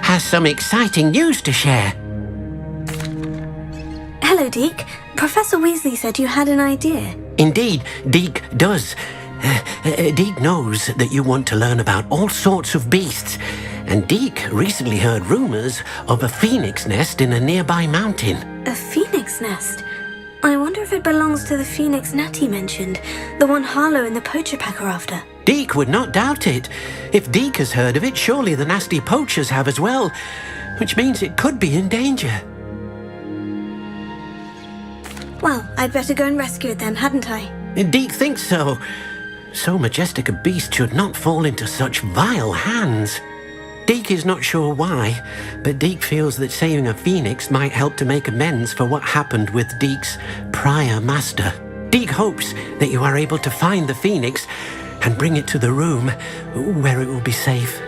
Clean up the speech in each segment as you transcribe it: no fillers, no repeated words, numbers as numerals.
has some exciting news to share. Hello, Deke. Professor Weasley said you had an idea. Indeed, Deke does. Deke knows that you want to learn about all sorts of beasts, and Deke recently heard rumors of a phoenix nest in a nearby mountain. A phoenix nest? I wonder if it belongs to the phoenix Natty mentioned, the one Harlow and the poacher pack are after. Deke would not doubt it. If Deke has heard of it, surely the nasty poachers have as well, which means it could be in danger. Well, I'd better go and rescue it then, hadn't I? Deke thinks so. So majestic a beast should not fall into such vile hands. Deke is not sure why, but Deke feels that saving a phoenix might help to make amends for what happened with Deke's prior master. Deke hopes that you are able to find the phoenix and bring it to the room where it will be safe.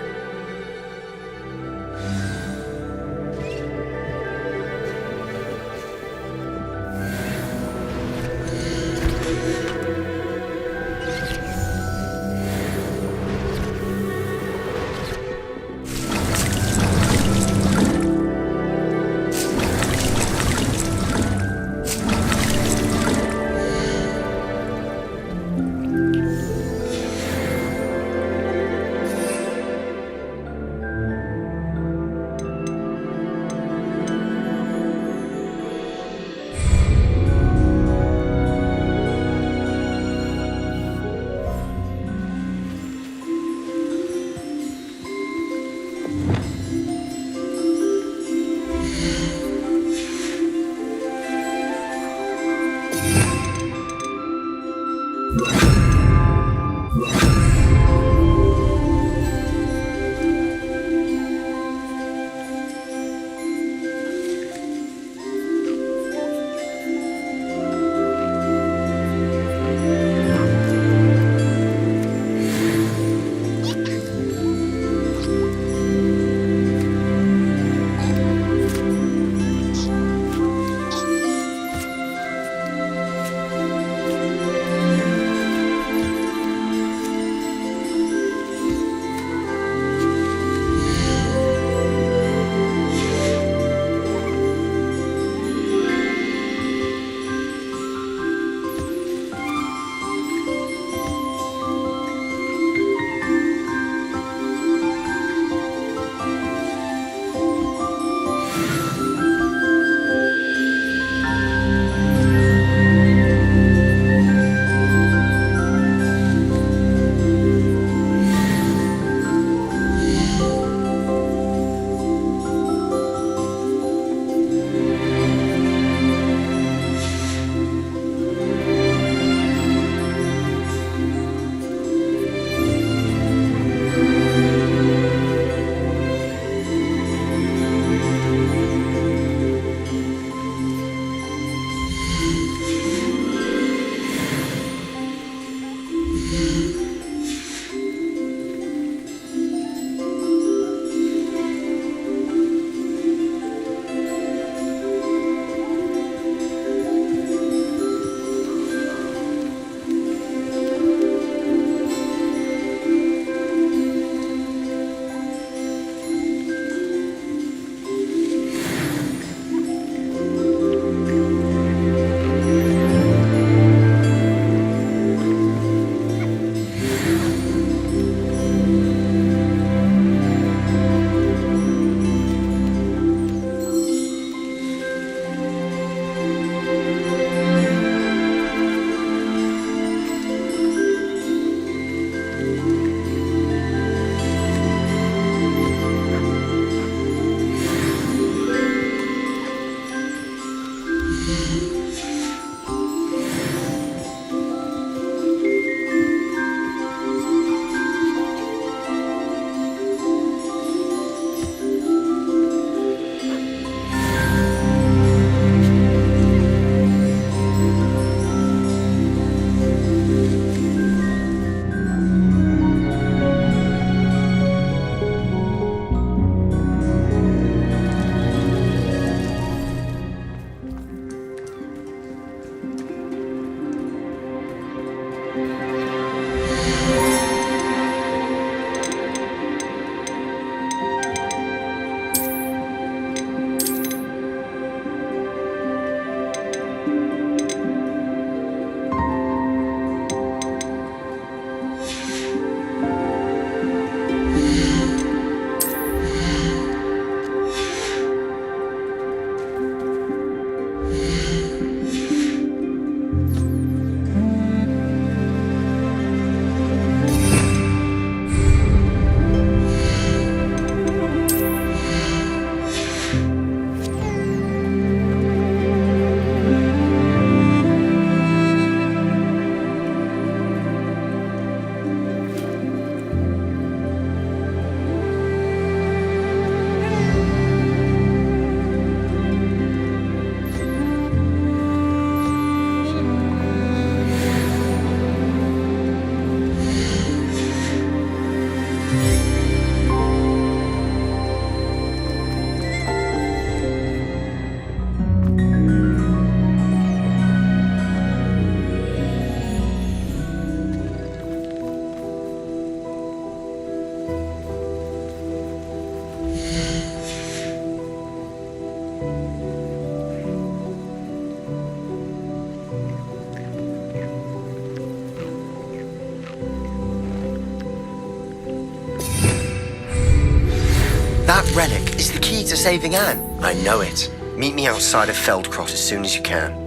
That relic is the key to saving Anne. I know it. Meet me outside of Feldcross as soon as you can.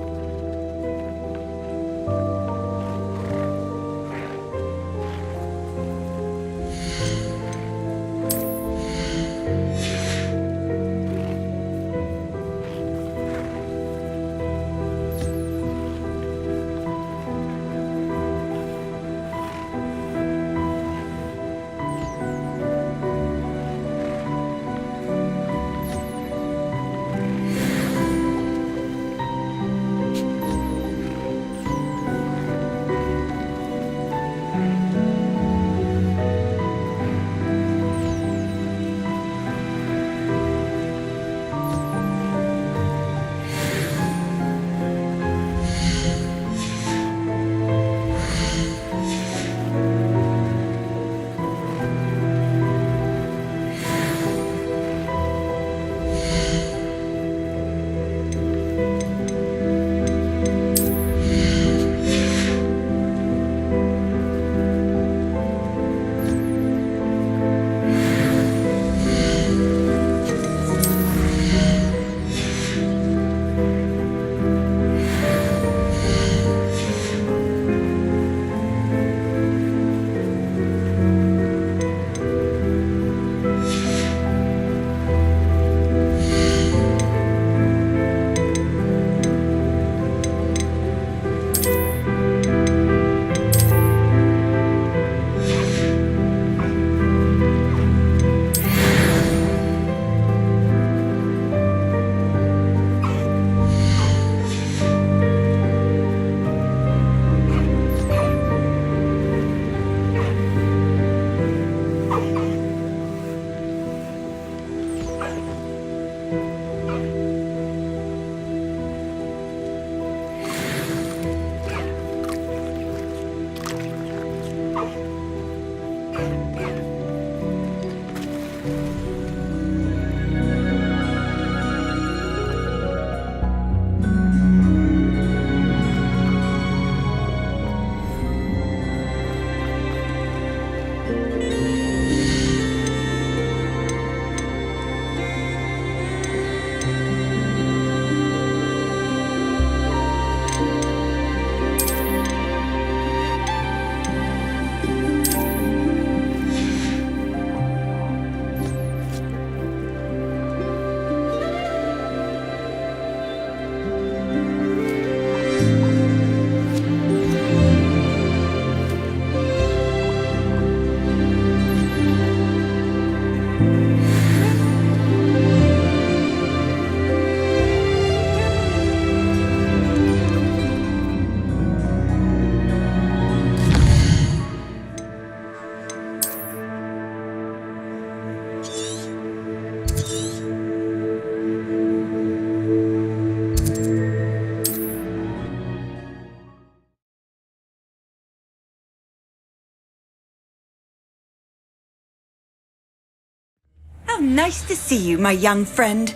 How nice to see you, my young friend.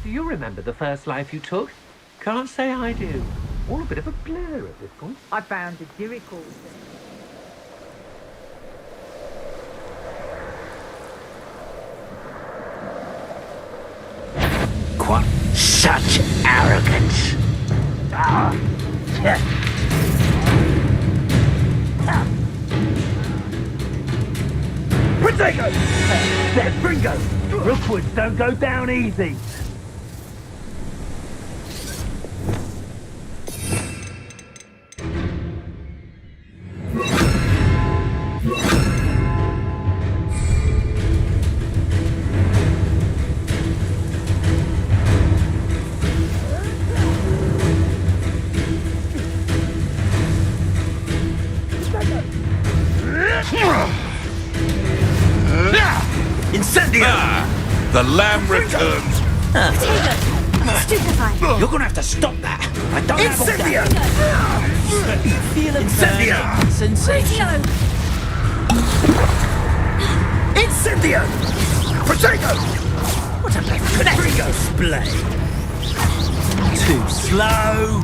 Do you remember the first life you took? Can't say I do. All a bit of a blur at this point. I found a miracle. What? Such arrogance. Potato! There's Bringo! Rookwoods don't go down easy. Incendio! The lamb returns. Stupefy. You're gonna have to stop that. I don't have all Incendio! that. Feel a Incendio! burning sensation. Incendio! Protego! What a pathetic display. Too slow.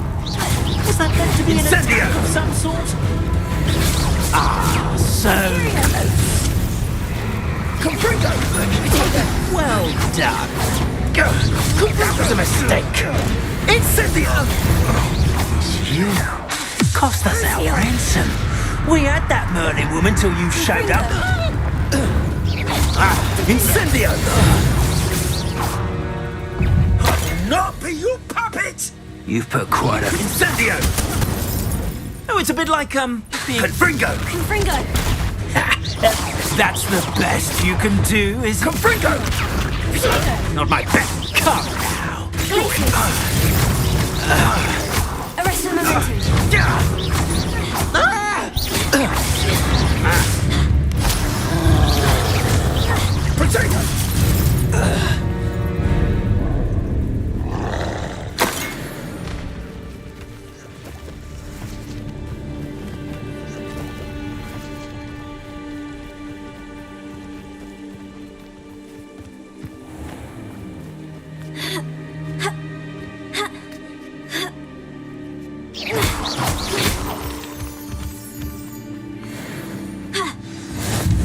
Was that meant to be an Incendio! attack of some sort? Ah, so close. Confringo! Well done. That was a mistake. Incendio! You cost us our ransom. We had that Merlin woman till you showed up. Incendio! I will not be your puppet! You've put quite a... Incendio! Oh, it's a bit like, being... Confringo! Confringo! That's the best you can do, is... Confringo! Not my best. Come now. Arrest the momentum. Protego!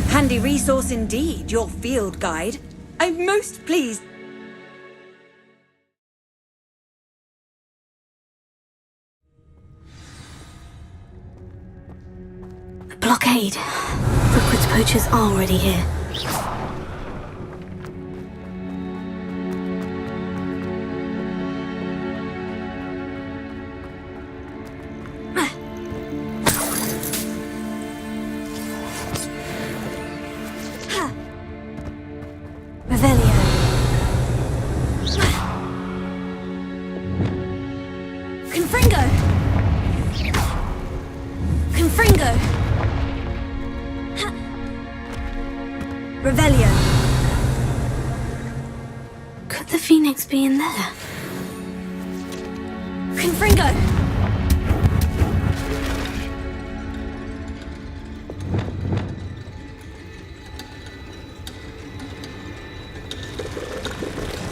Handy resource indeed, your field guide. I'm most pleased. The blockade. Hogwarts poachers are already here. Revelio. Confringo. Confringo. Revelio. Could the Phoenix be in there? Confringo.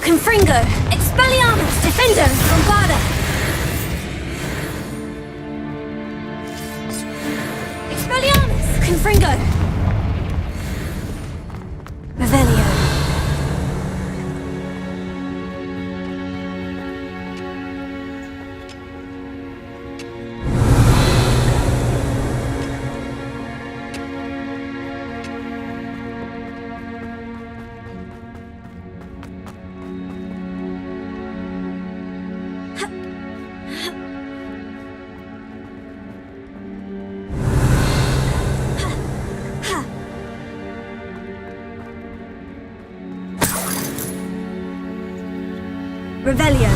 Confringo! Expelliarmus! Defendo! Bombarda! Expelliarmus! Confringo! Revelio. Revelio.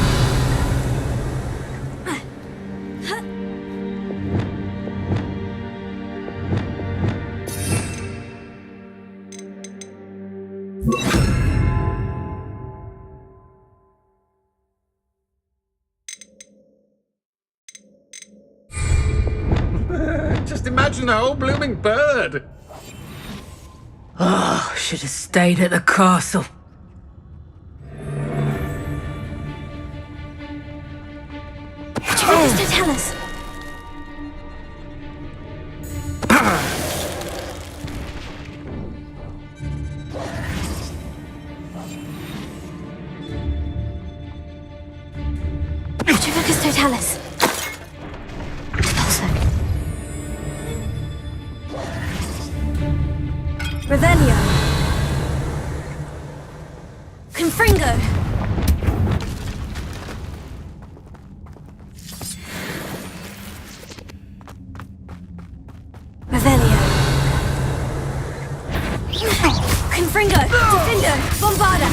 Just imagine the whole blooming bird. Oh, should have stayed at the castle. What do you tell us? Atrivicus totalis. Also. Revelio. Confringo. Revelio. Confringo. Defendo. Bombarda.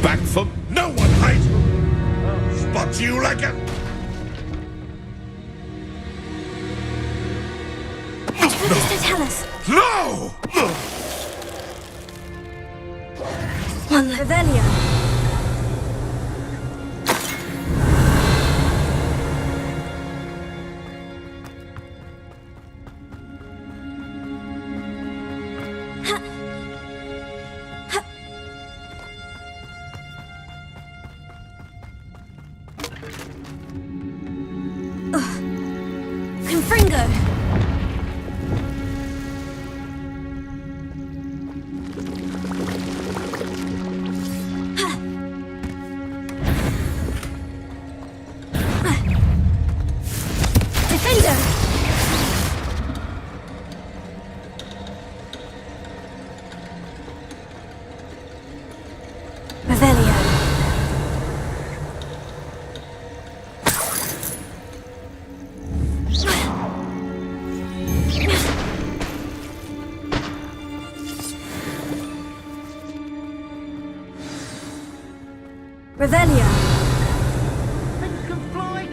Back from no one, hide! Spot you like a... Aristotelis. No! One Revelio. Confringo. Defender. Revelio. Revelio. Things can fly.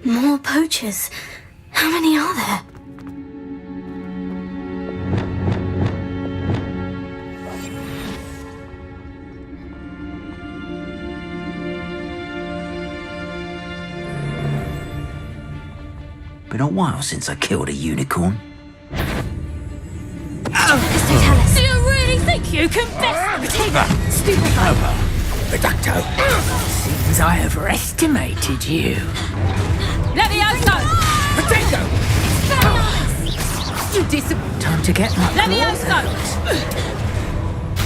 More poachers. How many are there? Been a while since I killed a unicorn. Aristotelis. Do you really think you can best Stupefy. Reducto. Seems I overestimated you. Levioso! Potato! You Time to get my Levioso!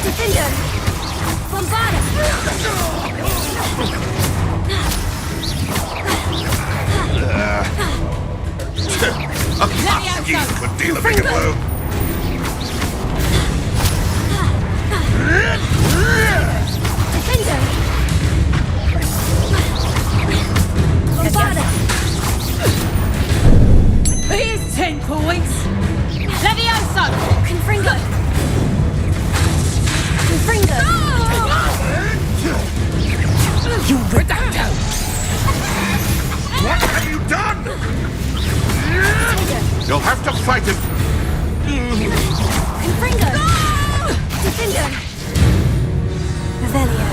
Defender. Bombarda. A muskie could deal a bigger blow. Defender. Bombarda. Here's 10 points! Levioso! Confringo. Confringo. You Reducto! What have you done? You'll have to fight him. Confringo. Defender. Revelio.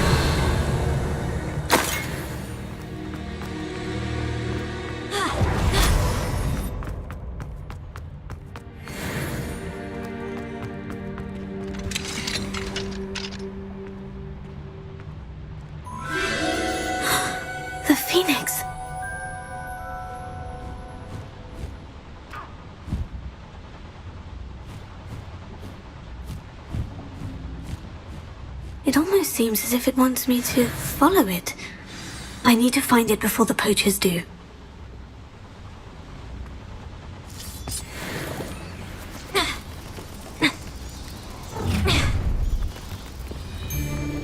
The Phoenix. It almost seems as if it wants me to follow it. I need to find it before the poachers do.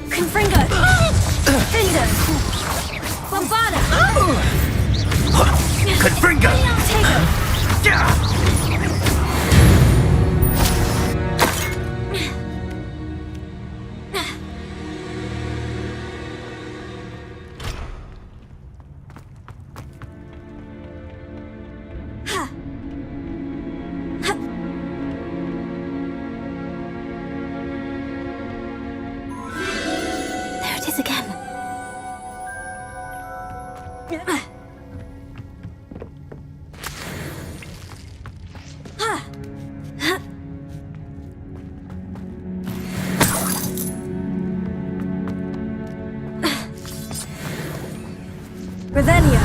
Confringo! Defender! Bombarda! Confringo! Ortega! There it is again. Revelio.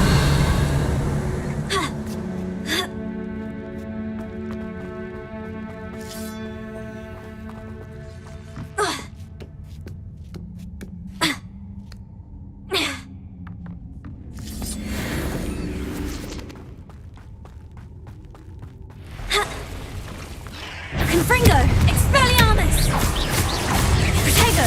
Confringo! Expelliarmus! Protego!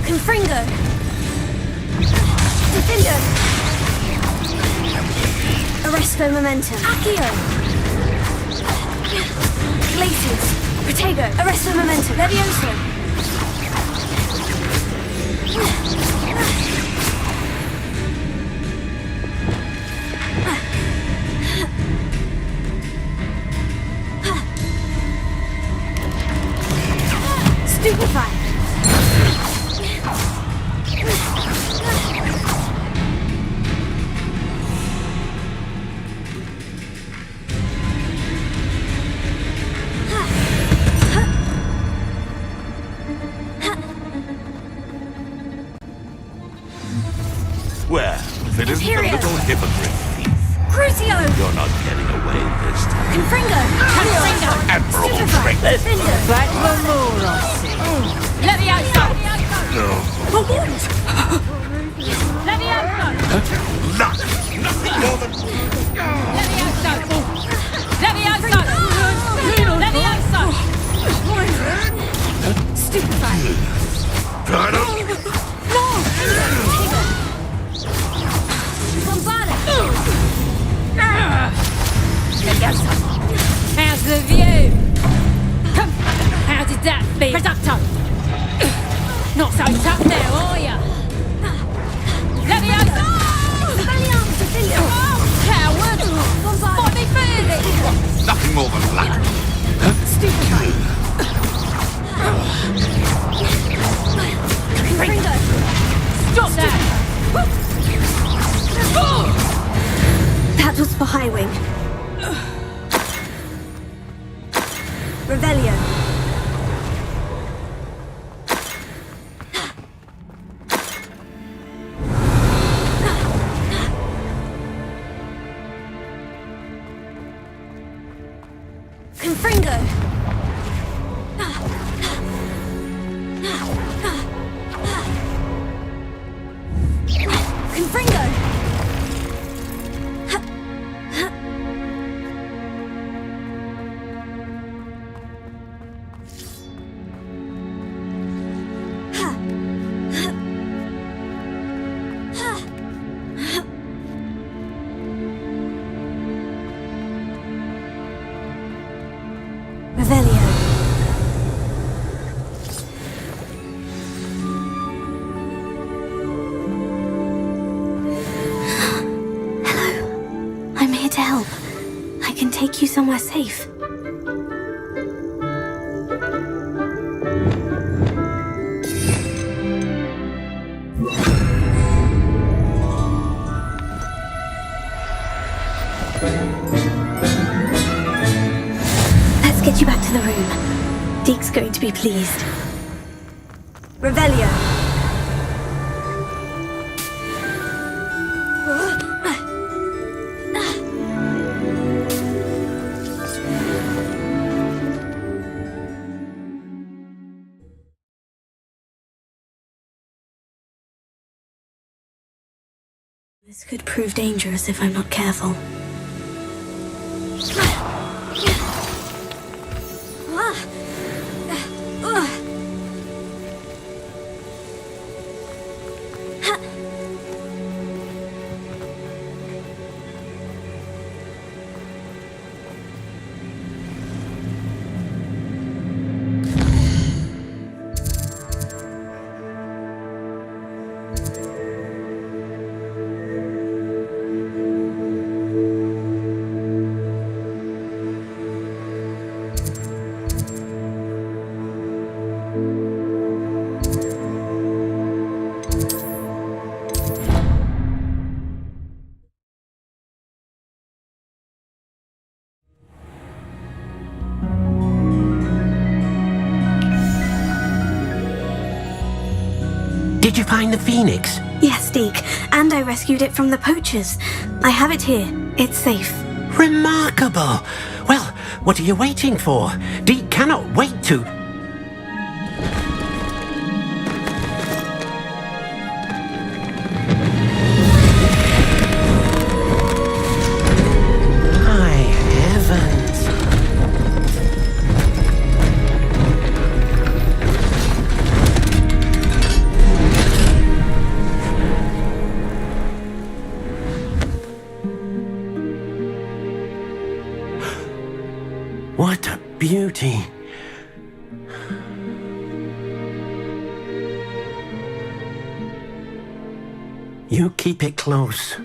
Confringo! Defender! Arresto momentum. Accio! Glacius! Fuego! Arresto momentum! Levioso! Stupefy! Well, if it isn't the Imperio. little hypocrite thief, Crucio! you're not getting away this time. Confringo! Admirable Stupefy! strength. Defender! Levioso! No. Levioso! Nothing more than... Levioso! Levioso! Levioso! Stupefy! Trying to... Bombada! Levioso! How's the view? Come, how did that feel? Reducto! Not so tough now, are ya? Levioso! Expelliarmus Defender! Coward! Fight me fairly! Nothing more than luck. Stupefy! Confringo! Stop that! That was for High Wing. Revelio. Confringo. Confringo. Revelio. Hello. I'm here to help. I can take you somewhere safe. Let's get you back to the room. Deke's going to be pleased. Revelio. This could prove dangerous if I'm not careful. Did you find the Phoenix? Yes, Deke, and I rescued it from the poachers. I have it here. It's safe. Remarkable! Well, what are you waiting for? Deke cannot wait to... High heavens! What a beauty! You keep it close.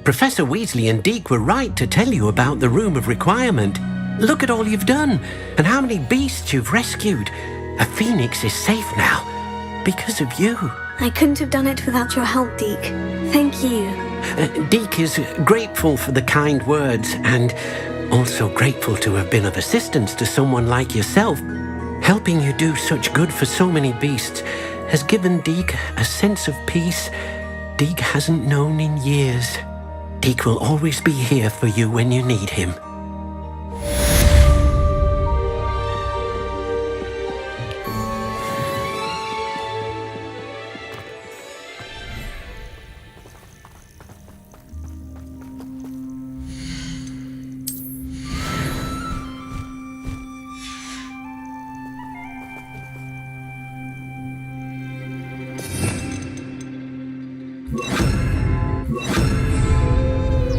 Professor Weasley and Deke were right to tell you about the Room of Requirement. Look at all you've done, and how many beasts you've rescued. A phoenix is safe now, because of you. I couldn't have done it without your help, Deke. Thank you. Deke is grateful for the kind words, and also grateful to have been of assistance to someone like yourself. Helping you do such good for so many beasts has given Deke a sense of peace Deke hasn't known in years. Deke will always be here for you when you need him.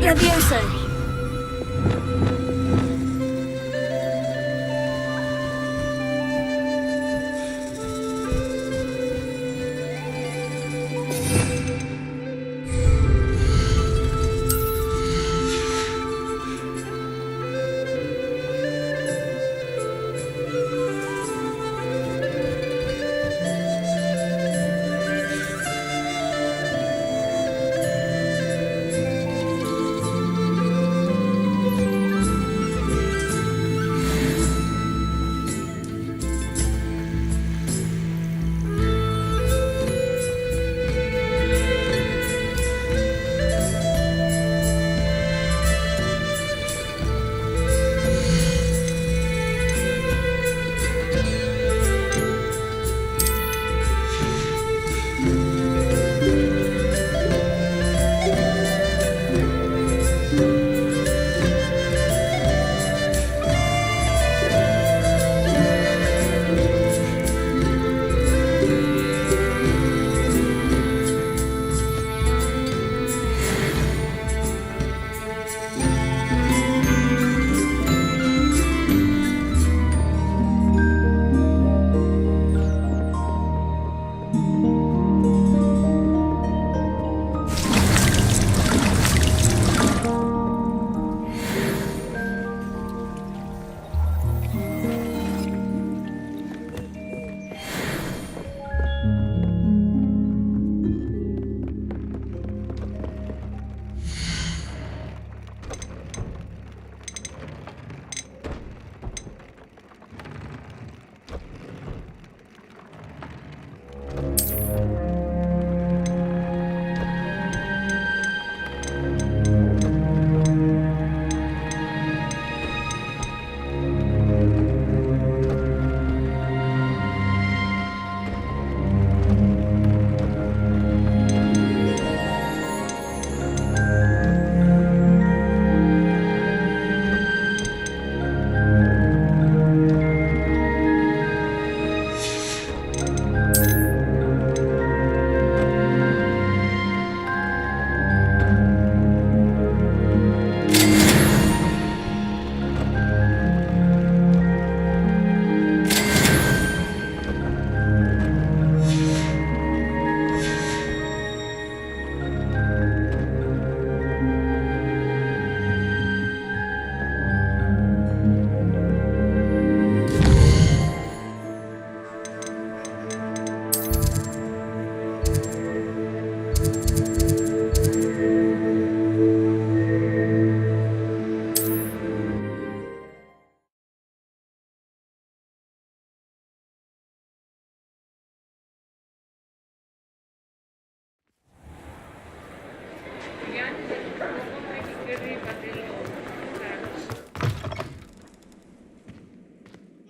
Levioso!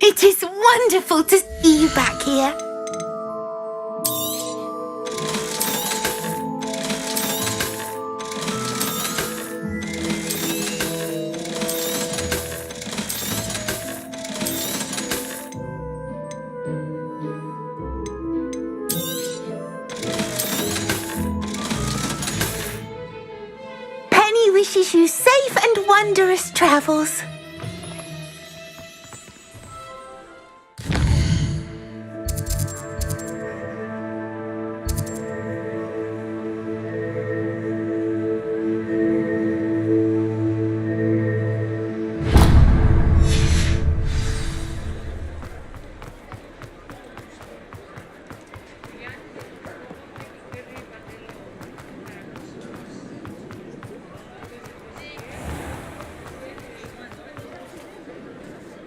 It is wonderful to see you back here. wishes you safe and wondrous travels.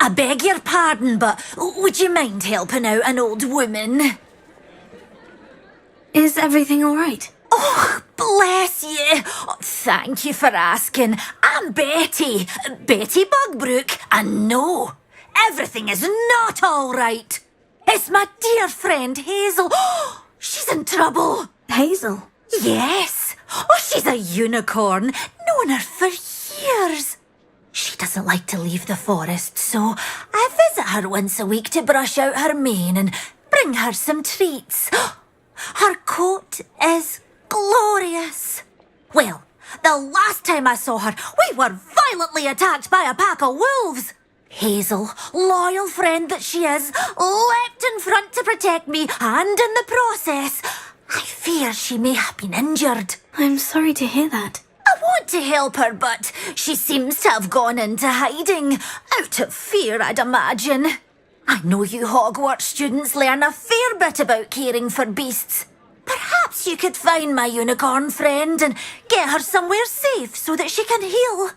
I beg your pardon, but would you mind helping out an old woman? Is everything all right? Oh, bless you. Oh, thank you for asking. I'm Betty. Betty Bugbrook. And no, everything is not all right. It's my dear friend Hazel. Oh, she's in trouble. Hazel? Yes. Oh, she's a unicorn. Known her for years. She doesn't like to leave the forest, so I visit her once a week to brush out her mane and bring her some treats. Her coat is glorious. Well, the last time I saw her, we were violently attacked by a pack of wolves. Hazel, loyal friend that she is, leapt in front to protect me, and in the process, I fear she may have been injured. I'm sorry to hear that. I want to help her, but she seems to have gone into hiding. Out of fear, I'd imagine. I know you Hogwarts students learn a fair bit about caring for beasts. Perhaps you could find my unicorn friend and get her somewhere safe so that she can heal.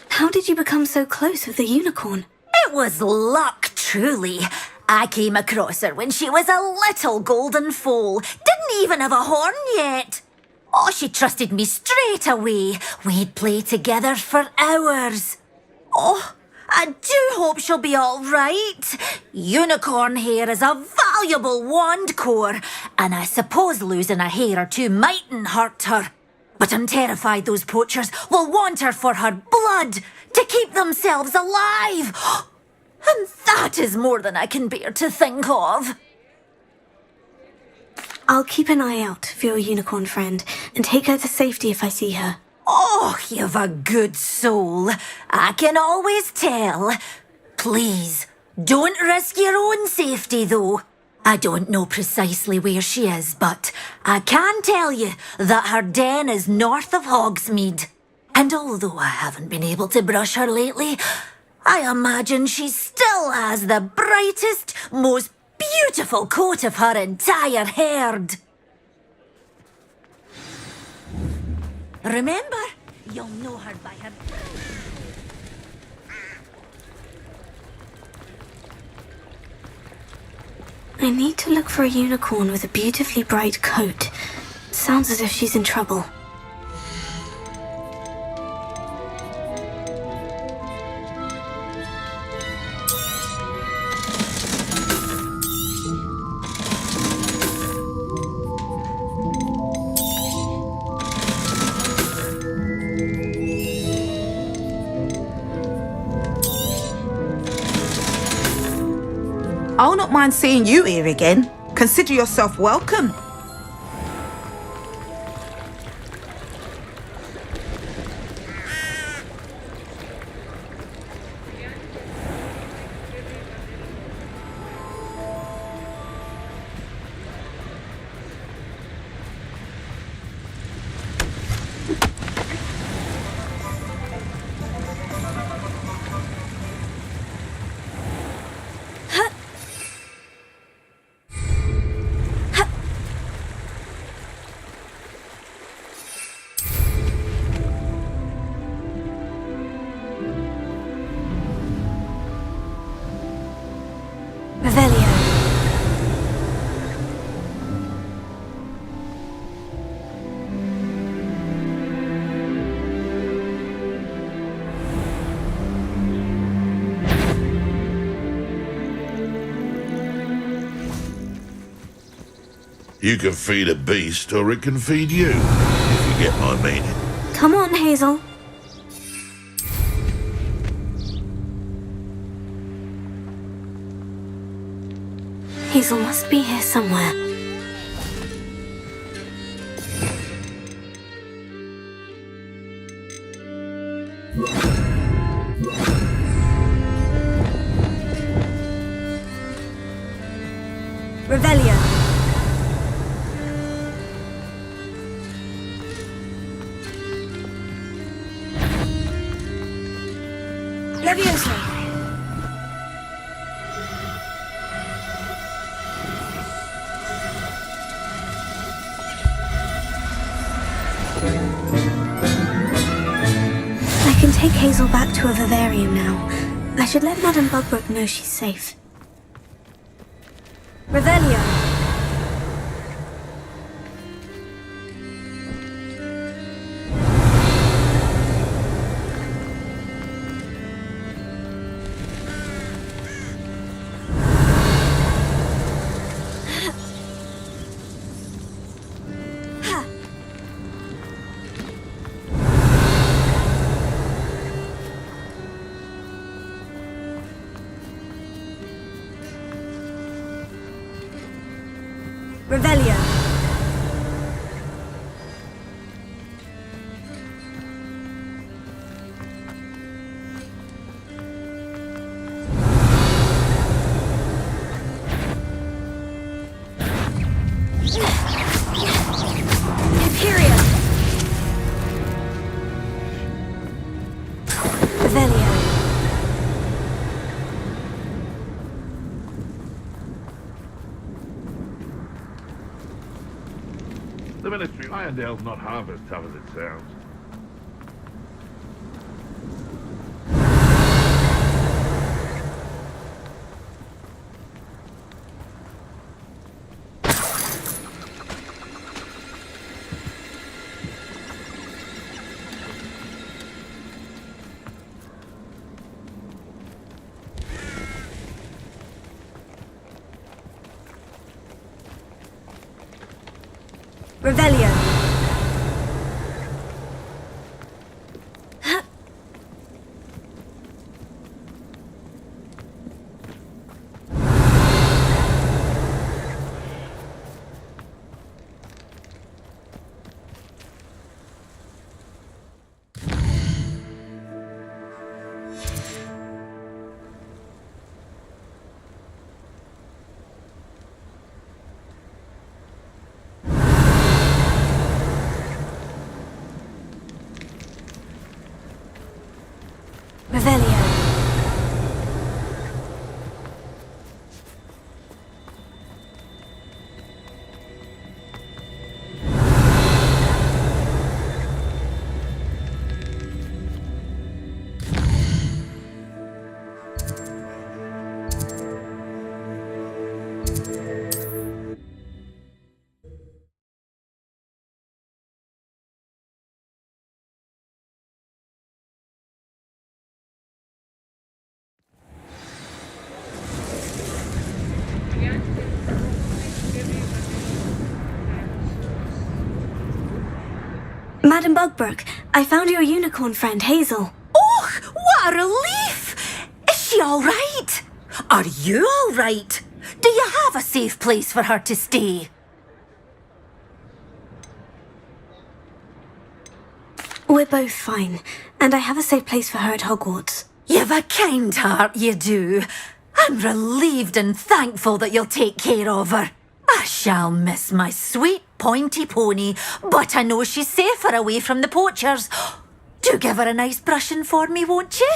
How did you become so close with the unicorn? It was luck, truly. I came across her when she was a little golden foal. Didn't even have a horn yet. Oh, she trusted me straight away. We'd play together for hours. Oh, I do hope she'll be all right. Unicorn hair is a valuable wand core, and I suppose losing a hair or two mightn't hurt her. But I'm terrified those poachers will want her for her blood to keep themselves alive. And that is more than I can bear to think of. I'll keep an eye out for your unicorn friend and take her to safety if I see her. Oh, you've a good soul. I can always tell. Please, don't risk your own safety, though. I don't know precisely where she is, but I can tell you that her den is north of Hogsmeade. And although I haven't been able to brush her lately, I imagine she still has the brightest, most beautiful coat of her entire herd. Remember, you'll know her by her... I need to look for a unicorn with a beautifully bright coat. Sounds as if she's in trouble. I'll not mind seeing you here again. Consider yourself welcome. You can feed a beast, or it can feed you, if you get my meaning. Come on, Hazel. Hazel must be here somewhere. Revelio. Levioso. I can take Hazel back to a vivarium now. I should let Madame Bugbrook know she's safe. Revelio. Revelio. Imperium. Revelio. The military, Irondale's not half as tough as it sounds. Revelio. Revelio. Madame Bugbrook, I found your unicorn friend, Hazel. Oh, what a relief! Is she all right? Are you all right? Do you have a safe place for her to stay? We're both fine, and I have a safe place for her at Hogwarts. You've a kind heart, you do. I'm relieved and thankful that you'll take care of her. I shall miss my sweet pointy pony, but I know she's safer away from the poachers. Do give her a nice brushing for me, won't you?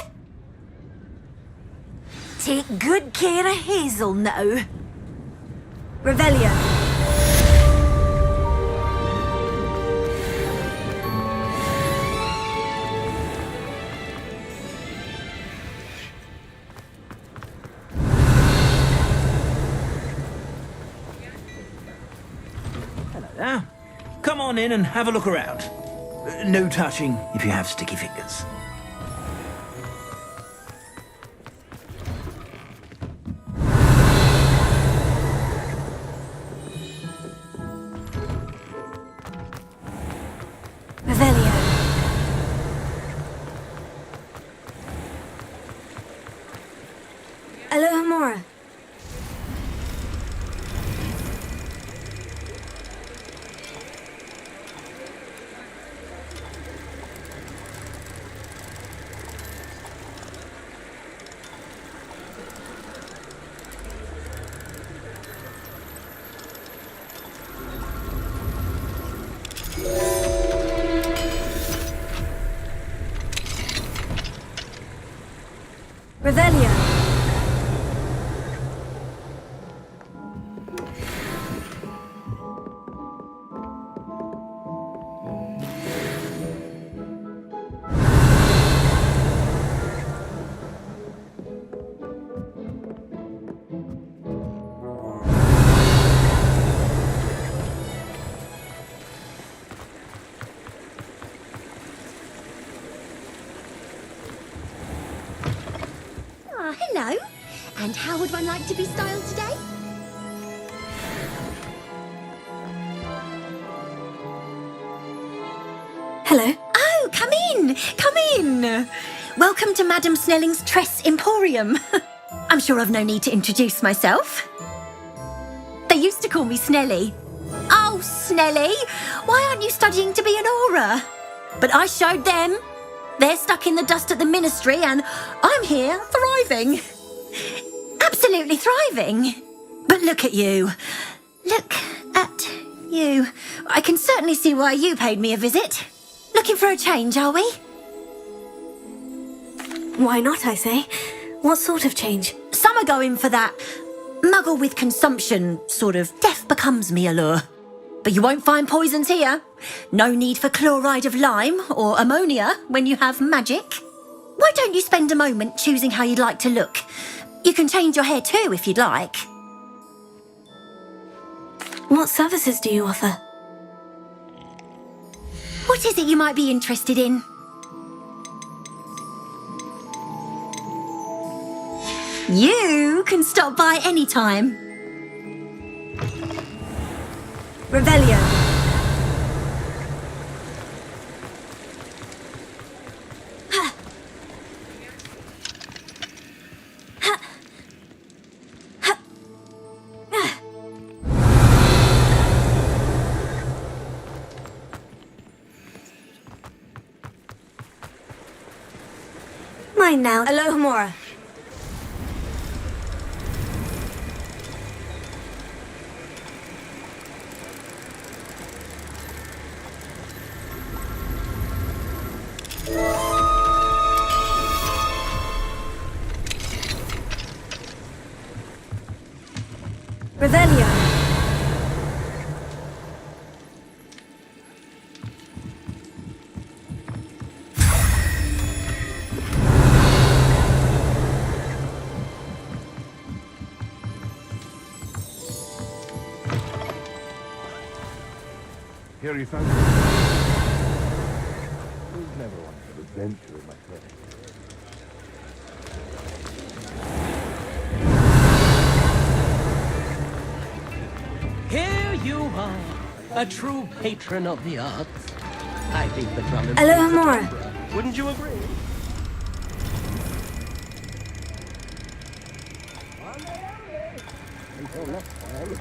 Take good care of Hazel now. Revelio. Now, come on in and have a look around. No touching if you have sticky fingers. Revelio. Alohomora. Revelio. Hello. And how would one like to be styled today? Hello. Oh, come in. Come in. Welcome to Madame Snelling's Tress Emporium. I'm sure I've no need to introduce myself. They used to call me Snelly. Oh, Snelly, why aren't you studying to be an aura? But I showed them. They're stuck in the dust at the ministry and I'm here thriving. Absolutely thriving. But look at you. Look at you. I can certainly see why you paid me a visit. Looking for a change, are we? Why not, I say? What sort of change? Some are going for that muggle with consumption, sort of death becomes me allure. But you won't find poisons here. No need for chloride of lime or ammonia when you have magic. Why don't you spend a moment choosing how you'd like to look? You can change your hair too if you'd like. What services do you offer? What is it you might be interested in? You can stop by any time. Revelio. Mine now. Alohomora. Revelio. Here you found it. There's never one for adventure in my place. Here you are, a true patron of the arts. I think the drum and Alohomora. Wouldn't you agree? Until next time.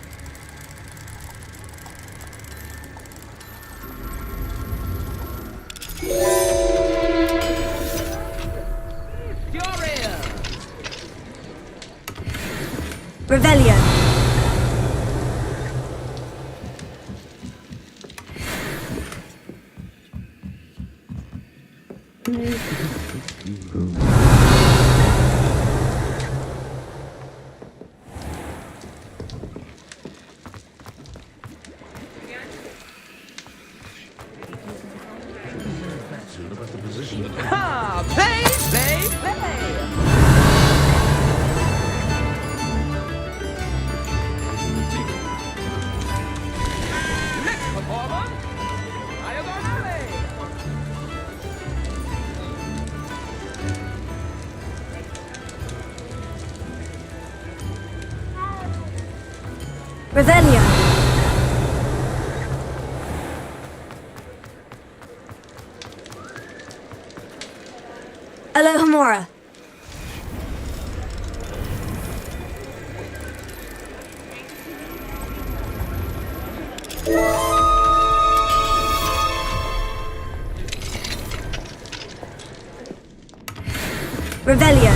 Your ear. Revelio. Ha! Play, play, play! Next performer, Diagon Alley! Revelio. Alohomora. Revelio.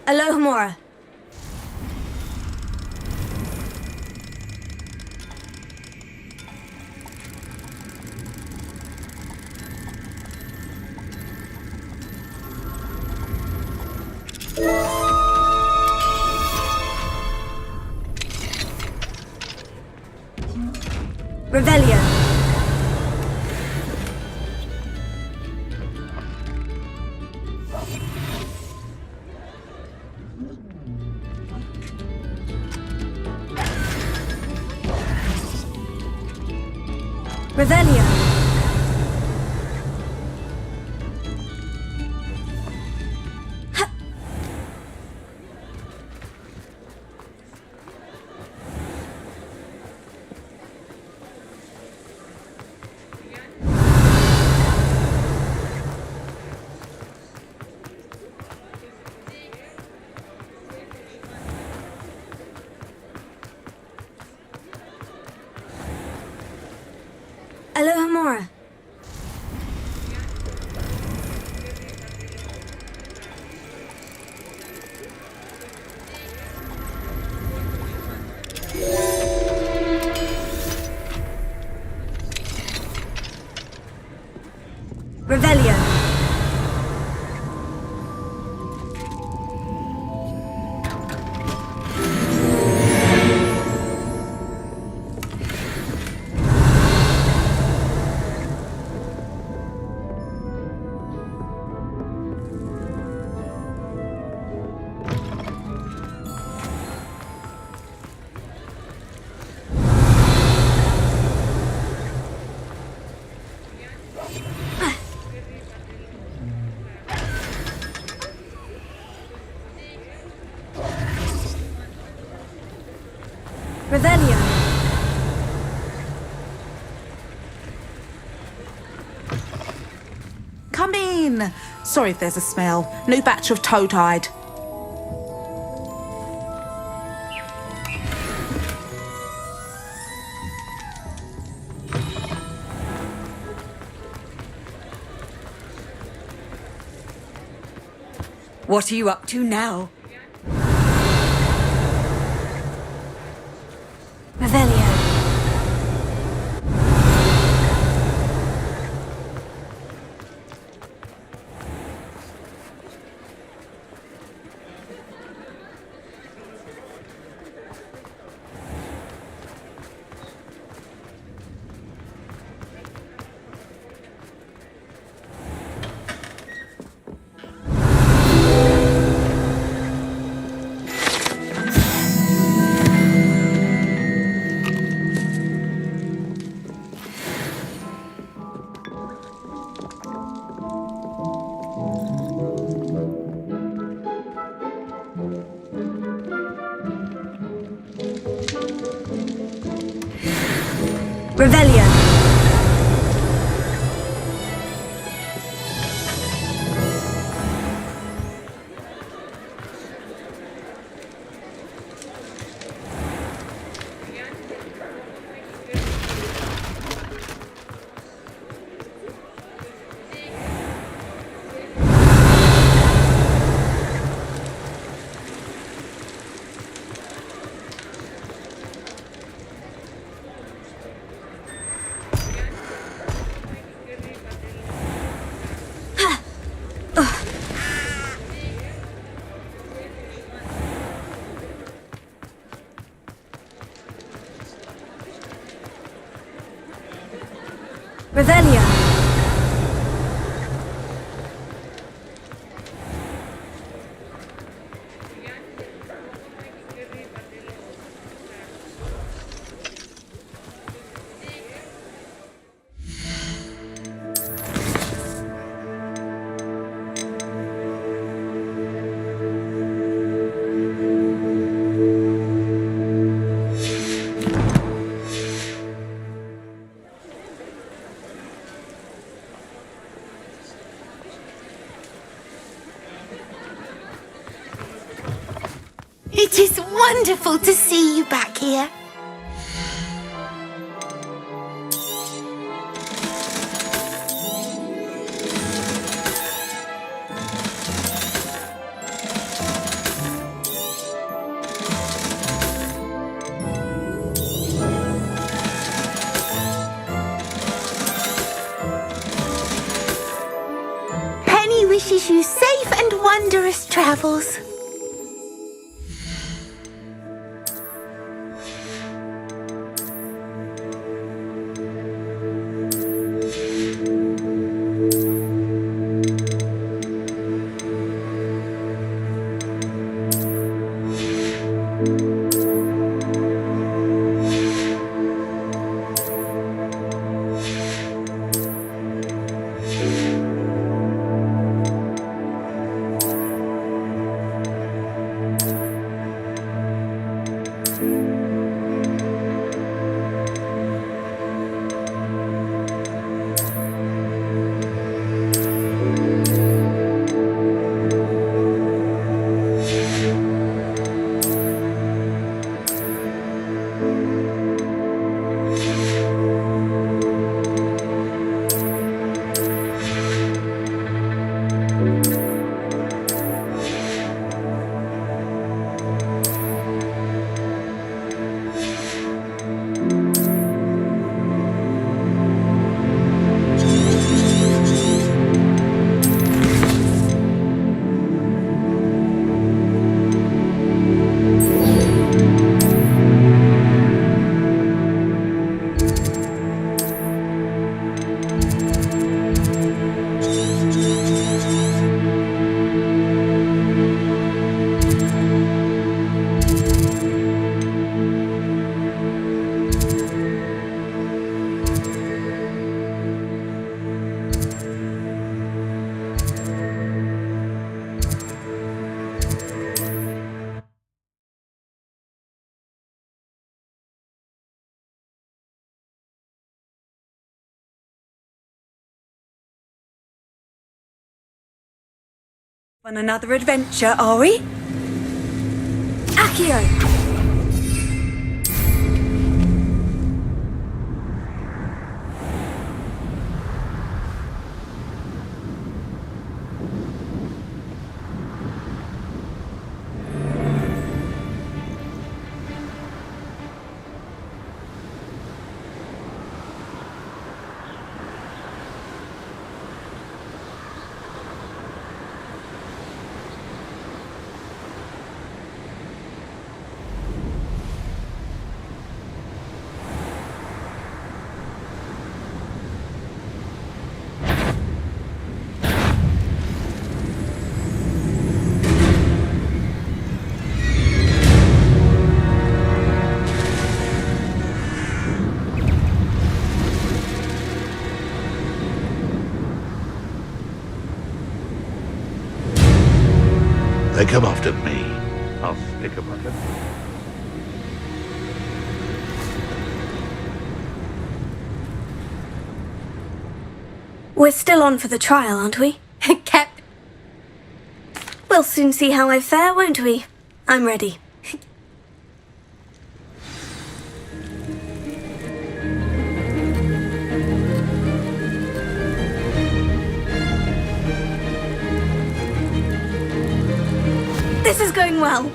Alohomora. Revelio. Revelio. Alohomora. Revelio. Revelio. Come in. Sorry if there's a smell. New batch of toad-hide. What are you up to now? Revelio. Revelio. Revelio. It is wonderful to see you back here. wishes you safe and wondrous travels. On another adventure, are we? Accio! They come after me. I'll stick 'em up. We're still on for the trial, aren't we? Cap. We'll soon see how I fare, won't we? I'm ready. This is going well.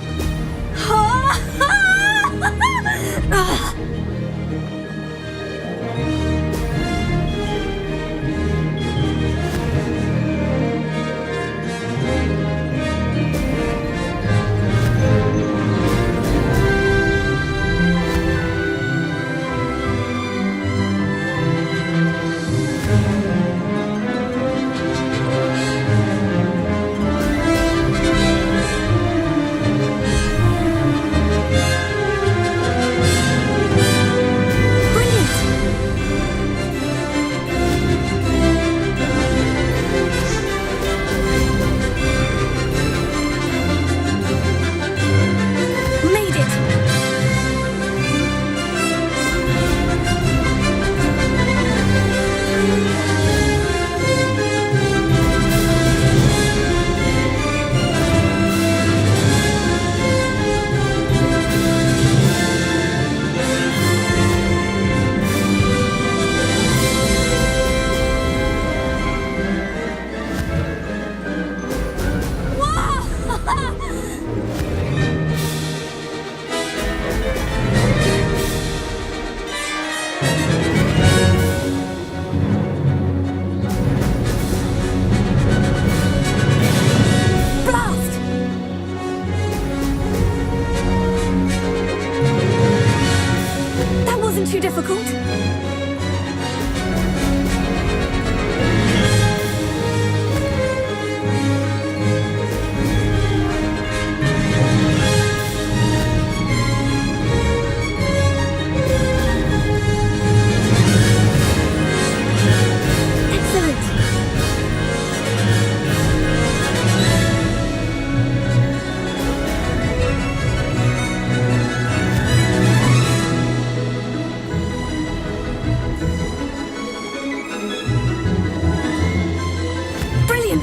wasn't too difficult.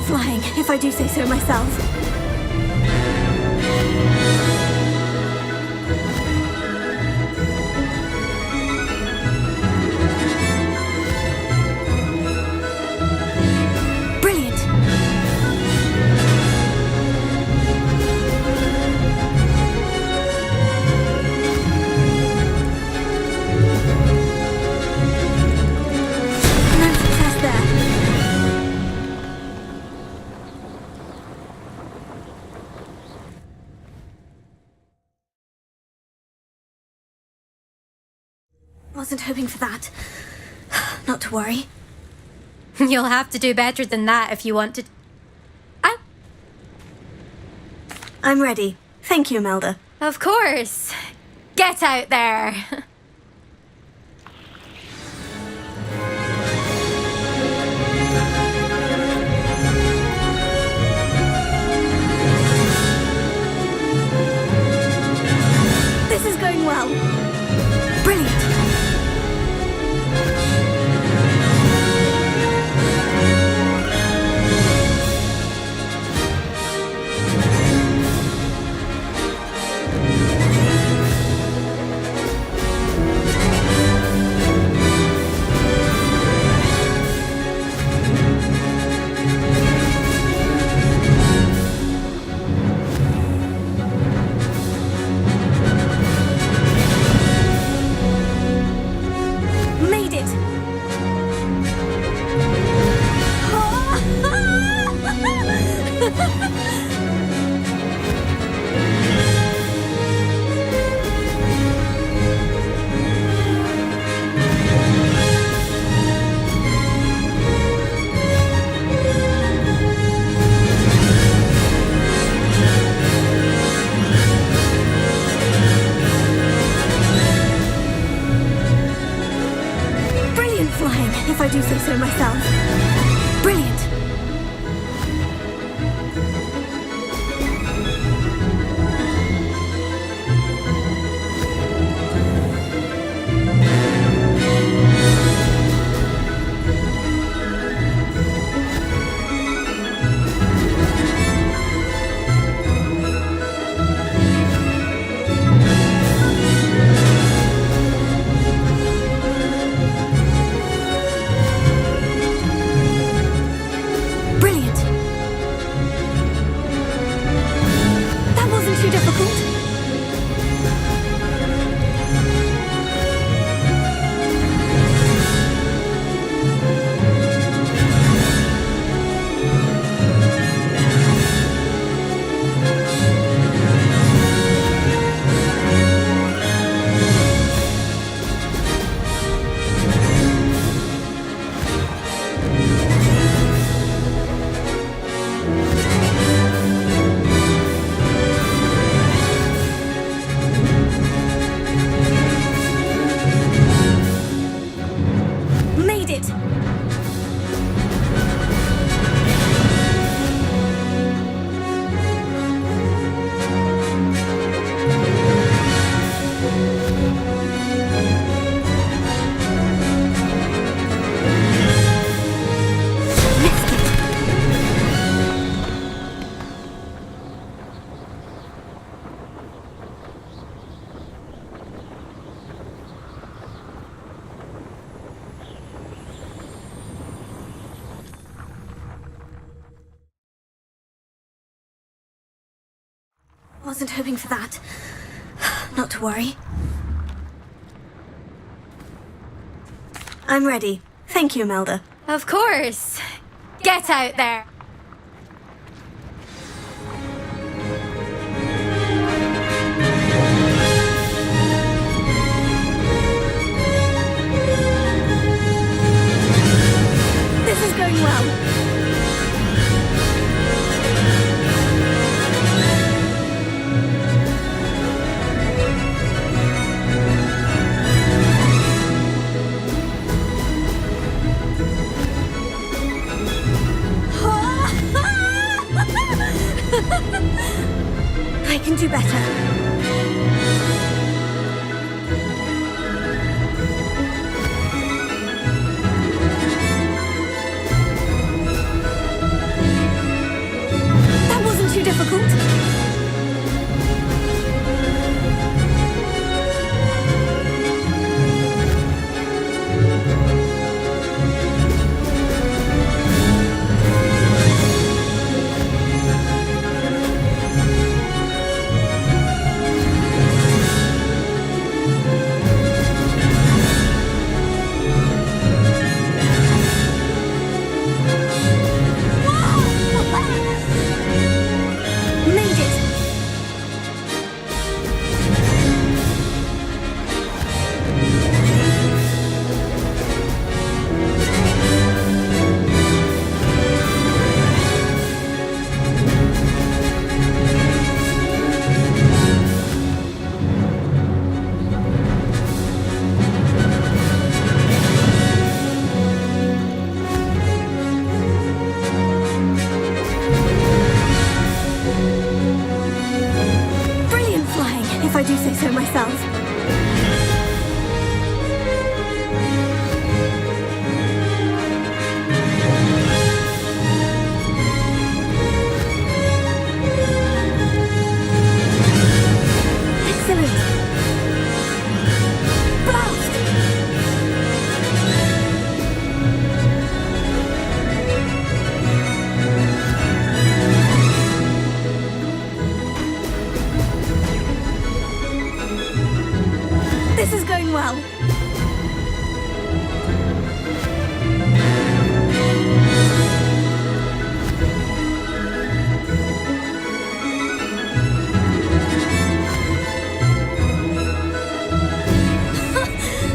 Flying, if I do say so myself. Brilliant. No success there. Wasn't hoping for that. Not to worry. You'll have to do better than that if you want to... I'm ready. Thank you, Imelda. Of course. Get out there. This is going well. Brilliant. Made it. Brilliant flying, if I do say so myself. Brilliant. Brilliant. That wasn't too difficult. Made it. Missed it. Wasn't hoping for that. Not to worry. I'm ready. Thank you, Imelda. Of course. Get out there. Brilliant flying, if I do say so myself. Excellent. Blast! This is going well.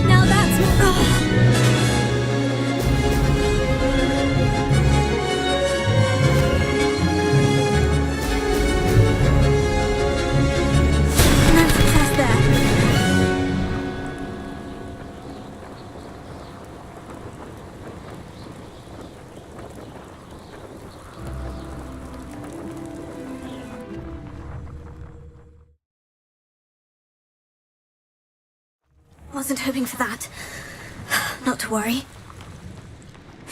Now that's No success there. Wasn't hoping for that. Not to worry.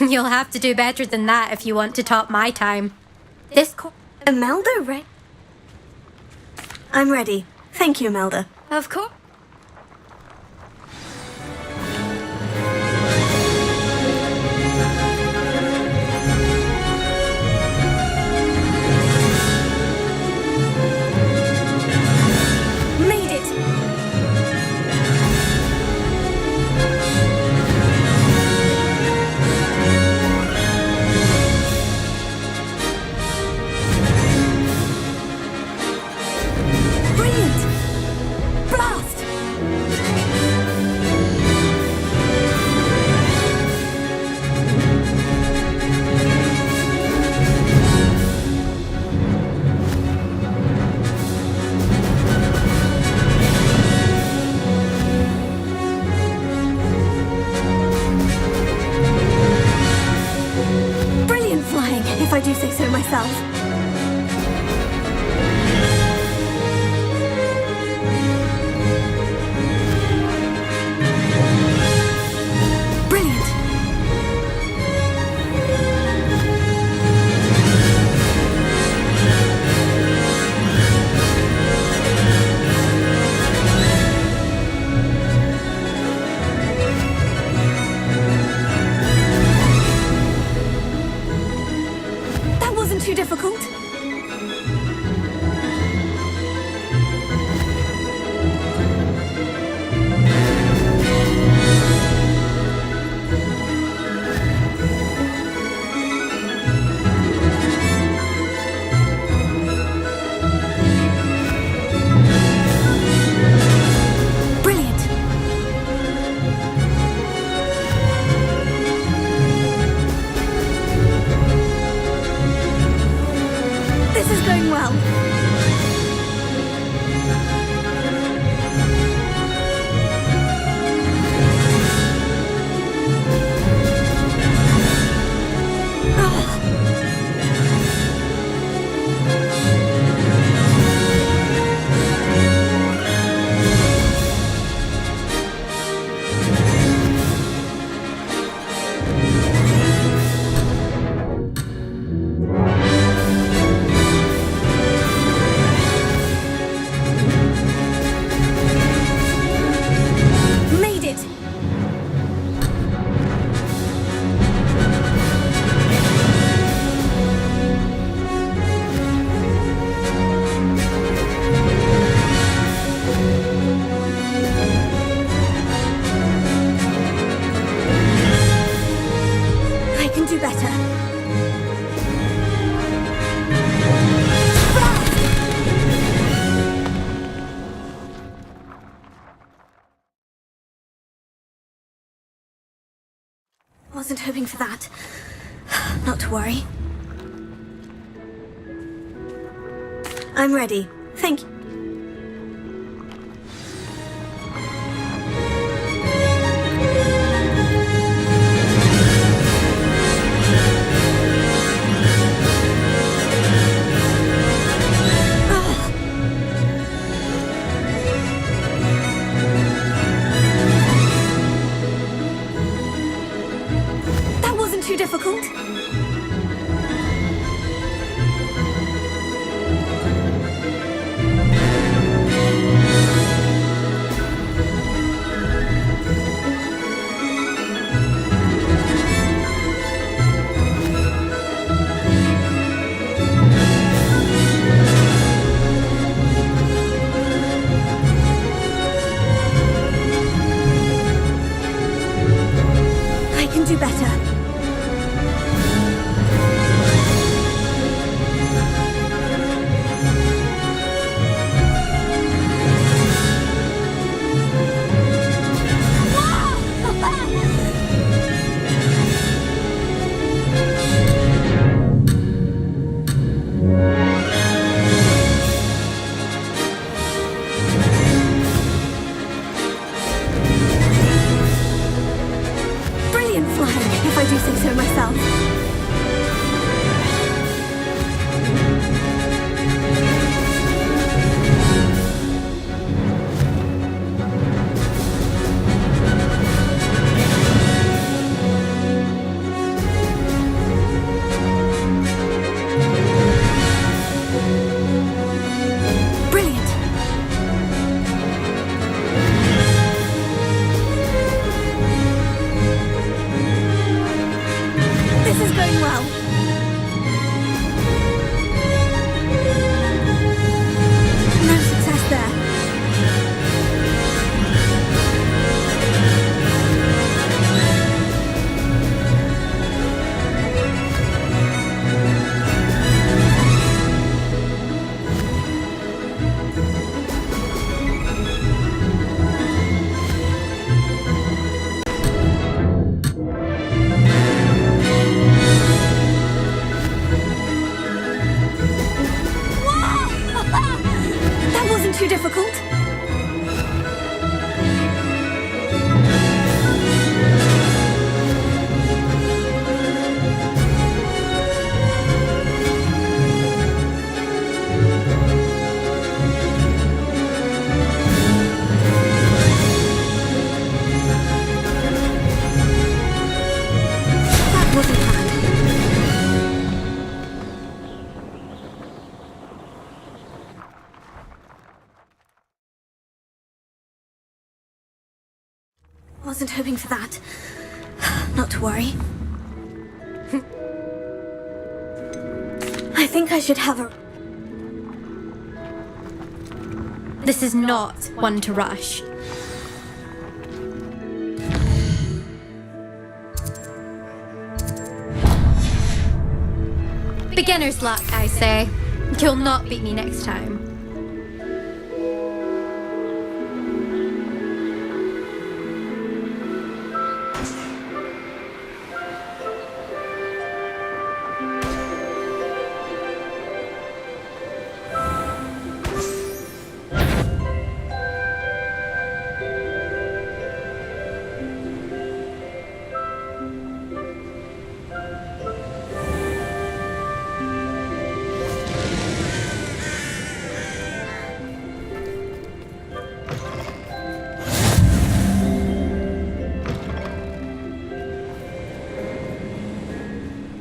You'll have to do better than that if you want to top my time. This Imelda, right? I'm ready. Thank you, Imelda. Of course. Made it! Brilliant! Blast! better. Wasn't hoping for that. Not to worry. I'm ready. Thank you. That wasn't too difficult. I can do better. Brilliant flying, if I do say so myself. Brilliant. This is going well. No success there. That wasn't too difficult. That wasn't bad. Wasn't hoping for that. Not to worry. I think I should have a... This is not one to rush. Beginner's luck, I say. You'll not beat me next time.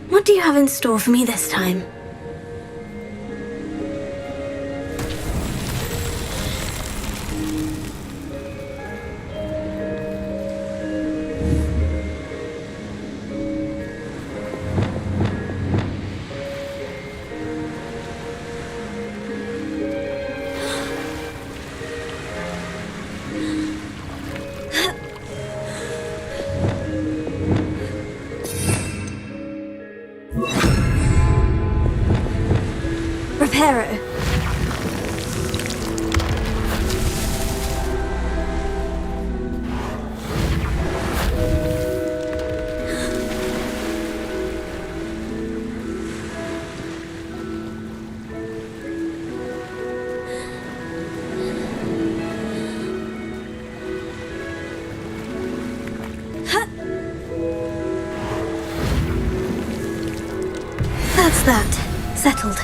What do you have in store for me this time? Hero. That's that. Settled.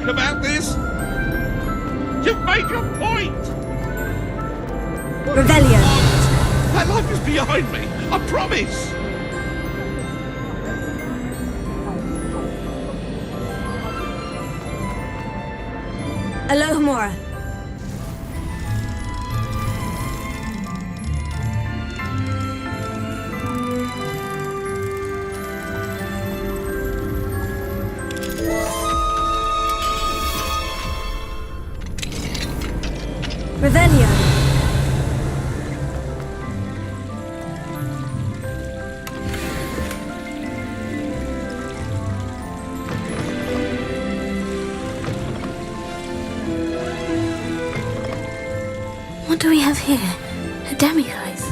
About this? You've made your point! Revelio. That life is behind me, I promise! Alohomora. Revelio. What do we have here? A demiguise.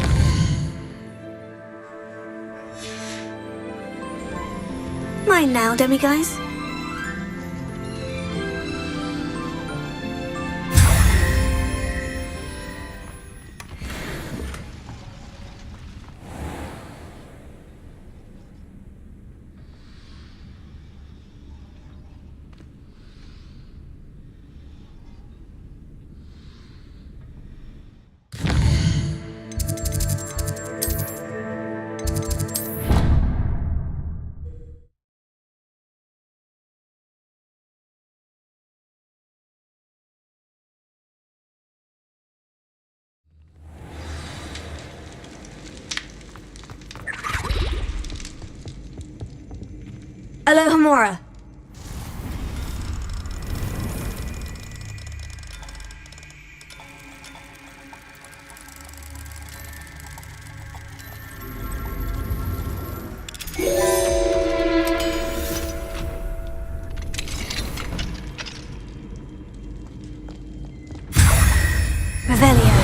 Mine now, demiguise. Alohomora. Revelio.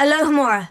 Alohomora.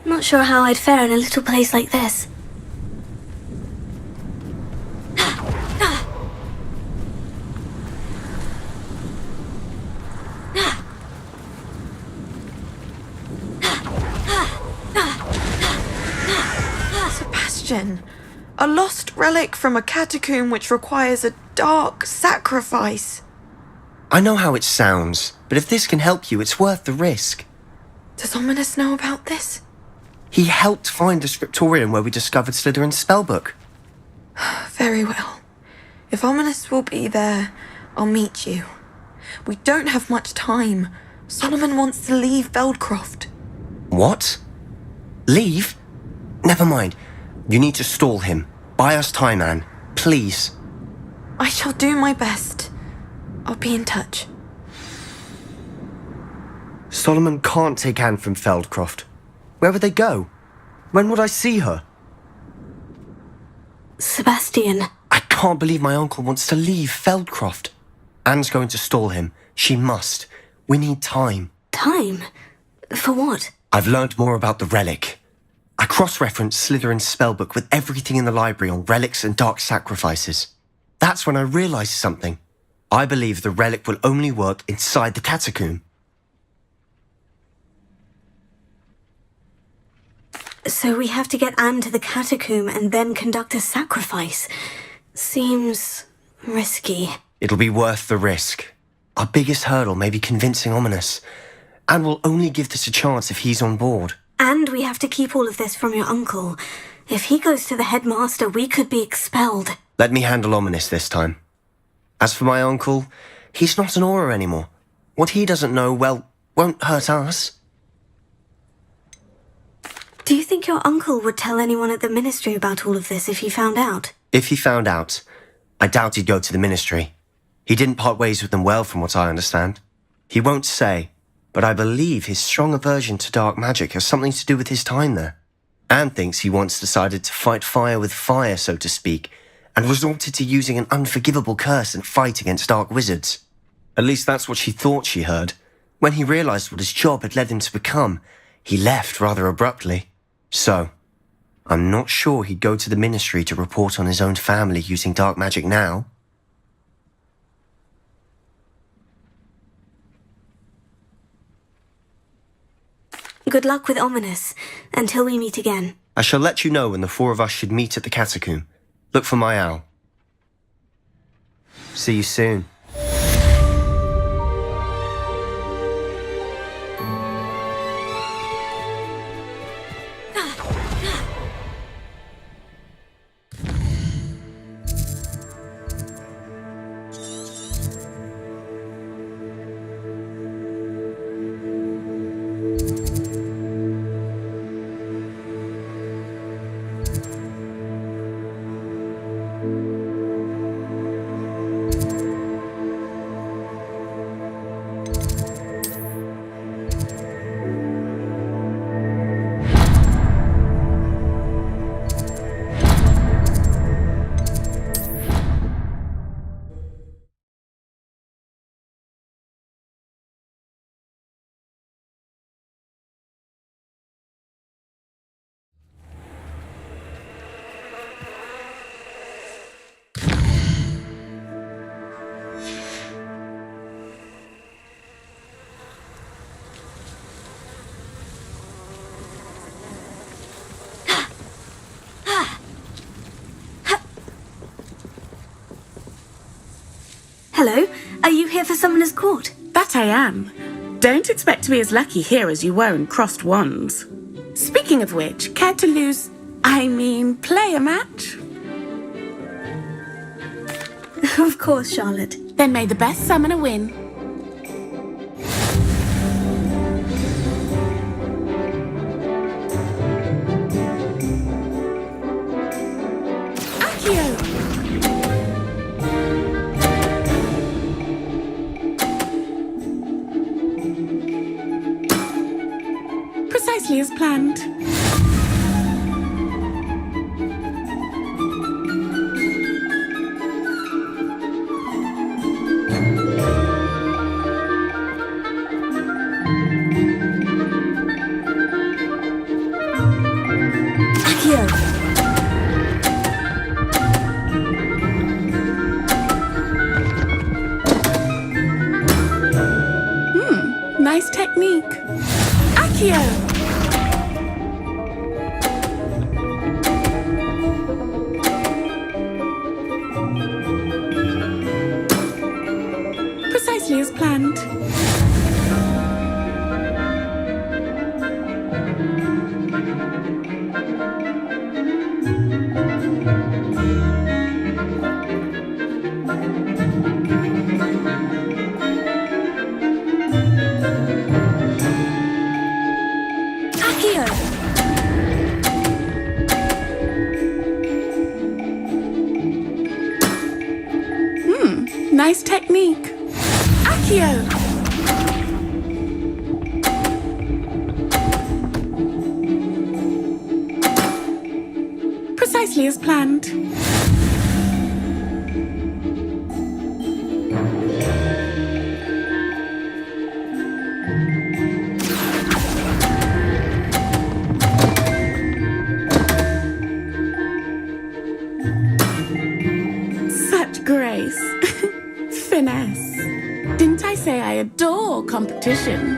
Not sure how I'd fare in a little place like this. Sebastian, a lost relic from a catacomb which requires a dark sacrifice. I know how it sounds, but if this can help you, it's worth the risk. Does Ominous know about this? He helped find the scriptorium where we discovered Slytherin's spellbook. Very well. If Ominous will be there, I'll meet you. We don't have much time. Solomon wants to leave Feldcroft. What? Leave? Never mind. You need to stall him. Buy us time, Anne. Please. I shall do my best. I'll be in touch. Solomon can't take Anne from Feldcroft. Where would they go? When would I see her? Sebastian. I can't believe my uncle wants to leave Feldcroft. Anne's going to stall him. She must. We need time. Time? For what? I've learnt more about the relic. I cross-referenced Slytherin's spellbook with everything in the library on relics and dark sacrifices. That's when I realised something. I believe the relic will only work inside the catacomb. So we have to get Anne to the catacomb and then conduct a sacrifice. Seems risky. It'll be worth the risk. Our biggest hurdle may be convincing Ominous. And we'll only give this a chance if he's on board. And we have to keep all of this from your uncle. If he goes to the headmaster, we could be expelled. Let me handle Ominous this time. As for my uncle, he's not an Auror anymore. What he doesn't know, well, won't hurt us. Do you think your uncle would tell anyone at the ministry about all of this if he found out? If he found out, I doubt he'd go to the ministry. He didn't part ways with them well, from what I understand. He won't say, but I believe his strong aversion to dark magic has something to do with his time there. Anne thinks he once decided to fight fire with fire, so to speak, and resorted to using an unforgivable curse and fight against dark wizards. At least that's what she thought she heard. When he realised what his job had led him to become, he left rather abruptly. So, I'm not sure he'd go to the ministry to report on his own family using dark magic now. Good luck with Ominous, until we meet again. I shall let you know when the four of us should meet at the catacomb. Look for my owl. See you soon. Hello, are you here for Summoner's Court? That I am. Don't expect to be as lucky here as you were in Crossed Wands. Speaking of which, care to play a match? Of course, Charlotte. Then may the best summoner win. Accio! Precisely as planned. Nice technique. Accio! Precisely as planned. Nice technique. Accio! Precisely as planned. competition.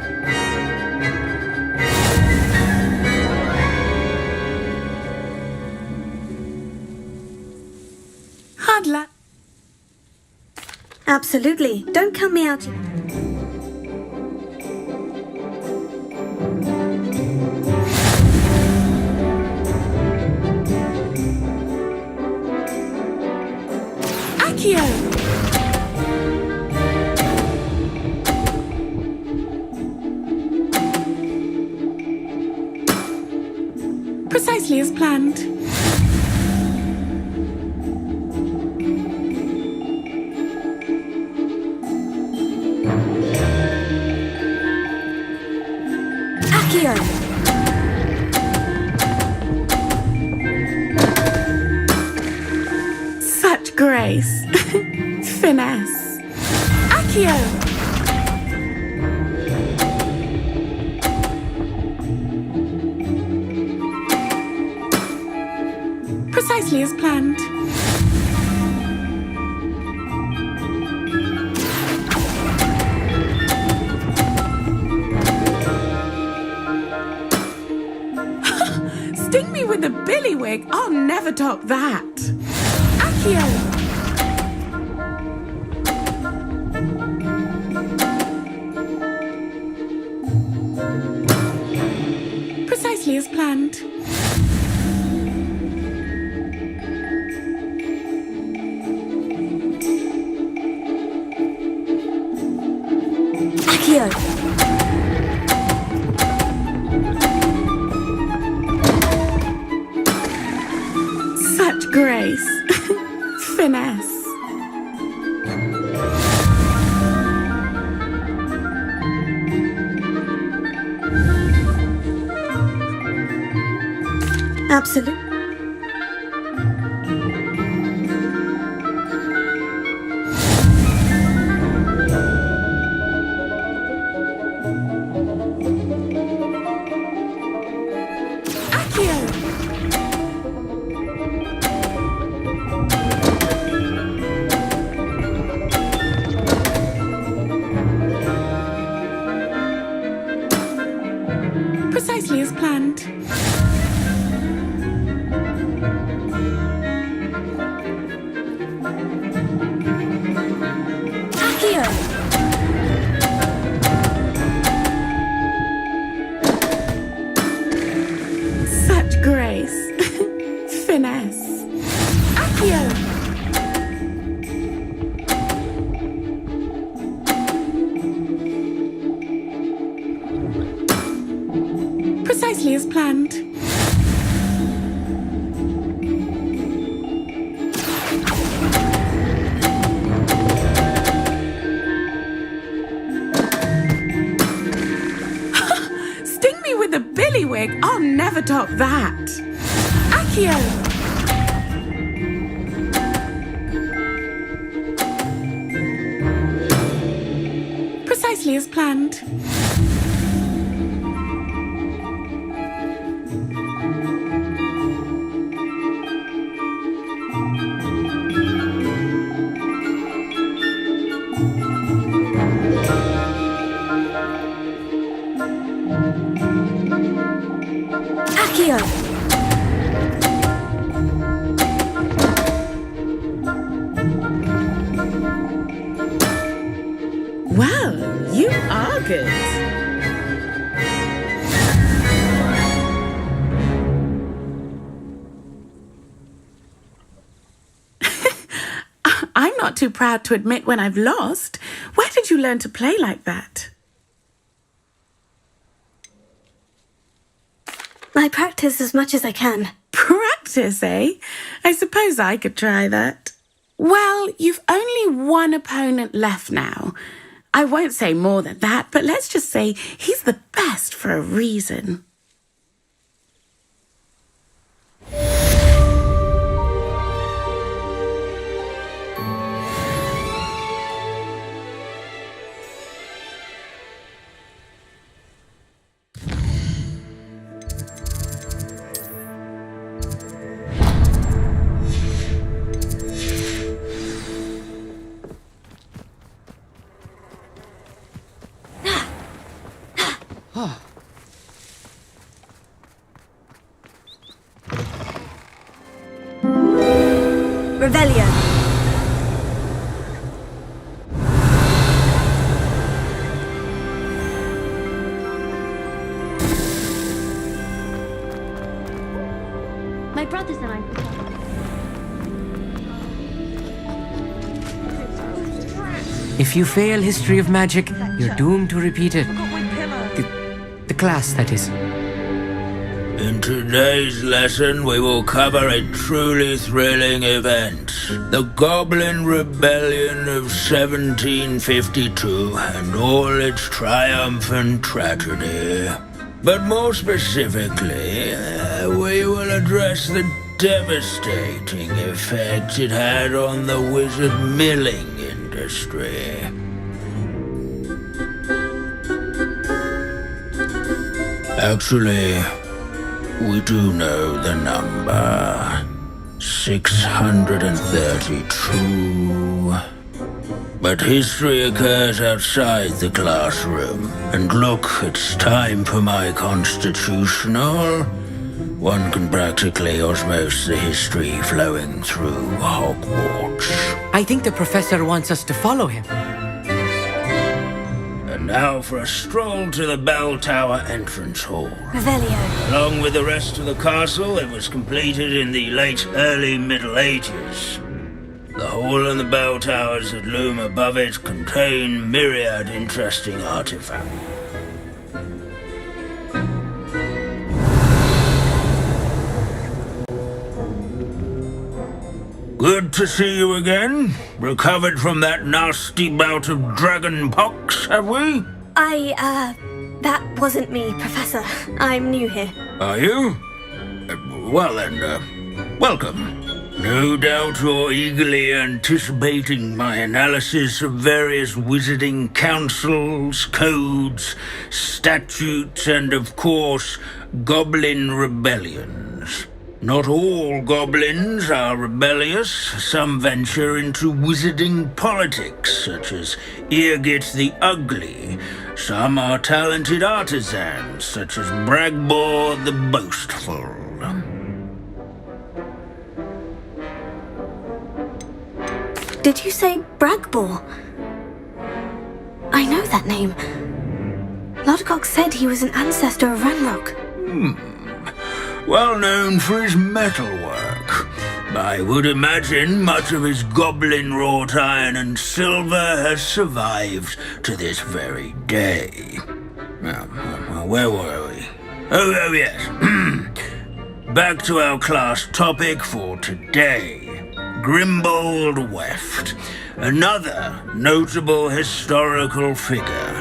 Hard luck. Absolutely. Don't count me out. Accio! Precisely as planned. Accio! Such grace. Finesse. Accio! Precisely as planned. Sting me with a billywig. I'll never top that. Accio! Precisely as planned. Accio! Such grace. Finesse. Absolutely. Accio! Precisely as planned. Accio! Such grace. Finesse. Accio! Precisely as planned. Sting me with a billywig. I'll never top that. Accio! Precisely as planned. Accio! Well, you are good. I'm not too proud to admit when I've lost. Where did you learn to play like that? I practice as much as I can. Practice, eh? I suppose I could try that. Well, you've only one opponent left now. I won't say more than that, but let's just say he's the best for a reason. Revelio. My brothers and I. If you fail History of Magic, you're doomed to repeat it. The class, that is. In today's lesson, we will cover a truly thrilling event. The Goblin Rebellion of 1752 and all its triumphant tragedy. But more specifically, we will address the devastating effect it had on the wizard milling industry. Actually, we do know the number. 632. But history occurs outside the classroom. And look, it's time for my constitutional. One can practically osmose the history flowing through Hogwarts. I think the professor wants us to follow him. And now for a stroll to the Bell Tower entrance hall. Revelio. Along with the rest of the castle, it was completed in the early Middle Ages. The hall and the bell towers that loom above it contain myriad interesting artifacts. Good to see you again. Recovered from that nasty bout of dragon pox, have we? That wasn't me, Professor. I'm new here. Are you? Well then, welcome. No doubt you're eagerly anticipating my analysis of various wizarding councils, codes, statutes, and of course, goblin rebellions. Not all goblins are rebellious. Some venture into wizarding politics, such as Eargit the Ugly. Some are talented artisans, such as Bragbor the Boastful. Did you say Bragbor? I know that name. Lodgok said he was an ancestor of Ranrock. Well known for his metalwork. I would imagine much of his goblin-wrought iron and silver has survived to this very day. Now, where were we? Oh yes. Back to our class topic for today. Grimbold Weft. Another notable historical figure.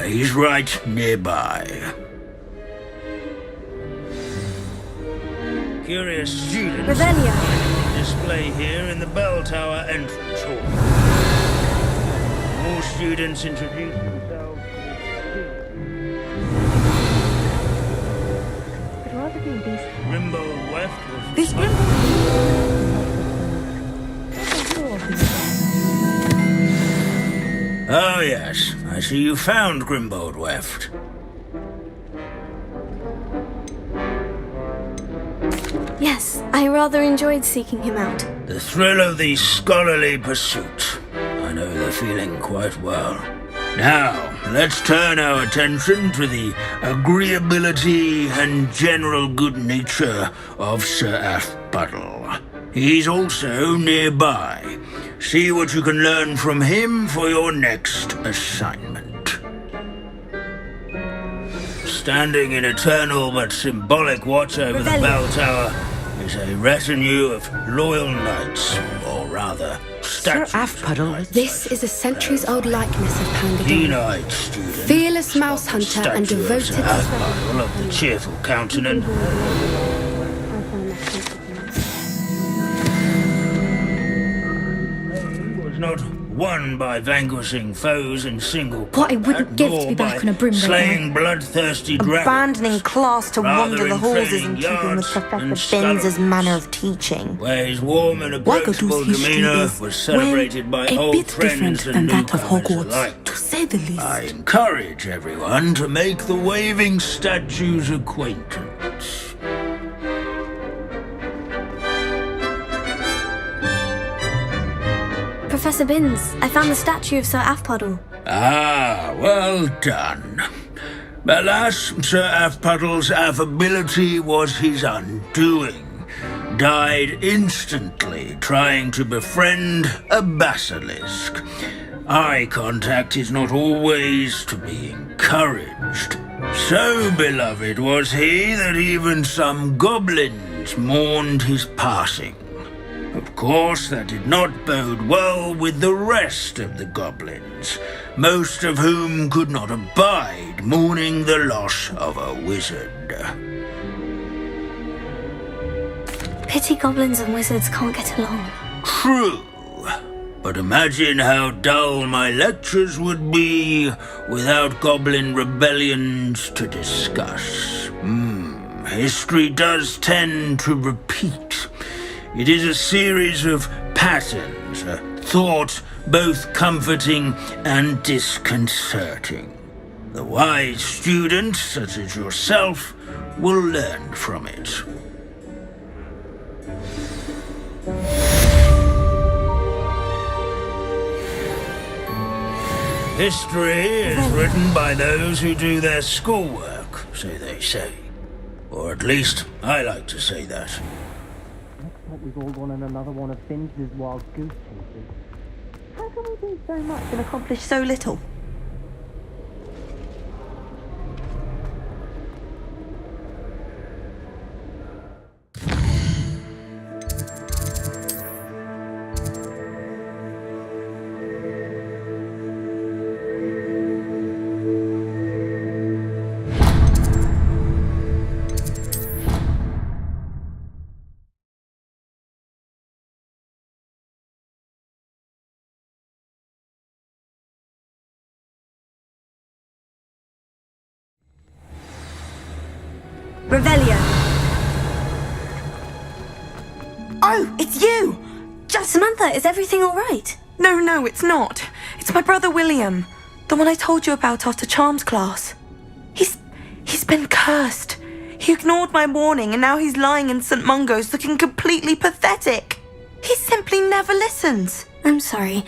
He's right nearby. Curious students Revelio. display here in the bell tower entrance hall. More students introduce themselves. Grimbold Weft was This Oh yes, I see you found Grimbold Weft. Yes, I rather enjoyed seeking him out. The thrill of the scholarly pursuit. I know the feeling quite well. Now, let's turn our attention to the agreeability and general good nature of Sir Aphbuttle. He's also nearby. See what you can learn from him for your next assignment. Standing in eternal but symbolic watch over the bell tower is a retinue of loyal knights, or rather, Sir Aphbuttle, this is a centuries-old likeness of Pangador. Keen-eyed student, fearless mouse hunter and devoted... Sir Aphbuttle of the cheerful countenance. Not won by vanquishing foes in single combat, what I wouldn't give to be back on a broom slaying bloodthirsty dragons. Abandoning class to wander the halls is in keeping with Professor Binns' manner of teaching. Where his warm and approachable demeanor was celebrated by old friends and newcomers alike. To say the least. I encourage everyone to make the waving statue's acquaintance. Professor Binns. I found the statue of Sir Afpuddle. Ah, well done. Alas, Sir Afpuddle's affability was his undoing. Died instantly trying to befriend a basilisk. Eye contact is not always to be encouraged. So beloved was he that even some goblins mourned his passing. Of course, that did not bode well with the rest of the goblins, most of whom could not abide mourning the loss of a wizard. Pity goblins and wizards can't get along. True. But imagine how dull my lectures would be without goblin rebellions to discuss. History does tend to repeat. It is a series of patterns, a thought both comforting and disconcerting. The wise student, such as yourself, will learn from it. History is written by those who do their schoolwork, so they say. Or at least, I like to say that. Looks like we've all gone on another one of Binns' wild goose chases. How can we do so much and accomplish so little? Revelio. Oh, it's you! Samantha, is everything all right? No, it's not. It's my brother William, the one I told you about after charms class. He's been cursed. He ignored my warning and now he's lying in St. Mungo's looking completely pathetic. He simply never listens. I'm sorry.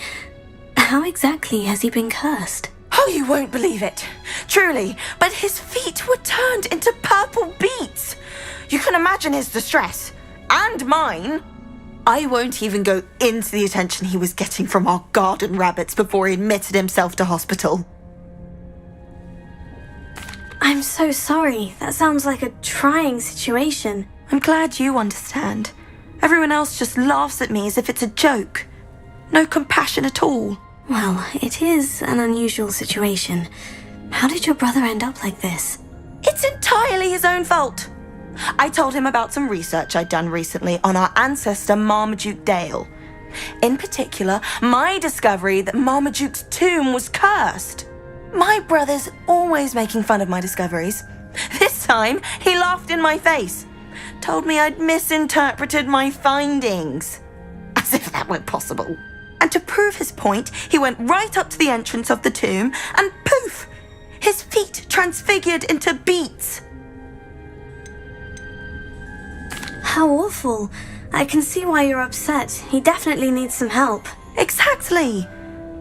How exactly has he been cursed? Oh, you won't believe it. Truly, but his feet were turned into purple beets. You can imagine his distress. And mine. I won't even go into the attention he was getting from our garden rabbits before he admitted himself to hospital. I'm so sorry. That sounds like a trying situation. I'm glad you understand. Everyone else just laughs at me as if it's a joke. No compassion at all. Well, it is an unusual situation. How did your brother end up like this? It's entirely his own fault. I told him about some research I'd done recently on our ancestor Marmaduke Dale. In particular, my discovery that Marmaduke's tomb was cursed. My brother's always making fun of my discoveries. This time, he laughed in my face. Told me I'd misinterpreted my findings. As if that were possible. And to prove his point, he went right up to the entrance of the tomb and poof! His feet transfigured into beets. How awful. I can see why you're upset. He definitely needs some help. Exactly.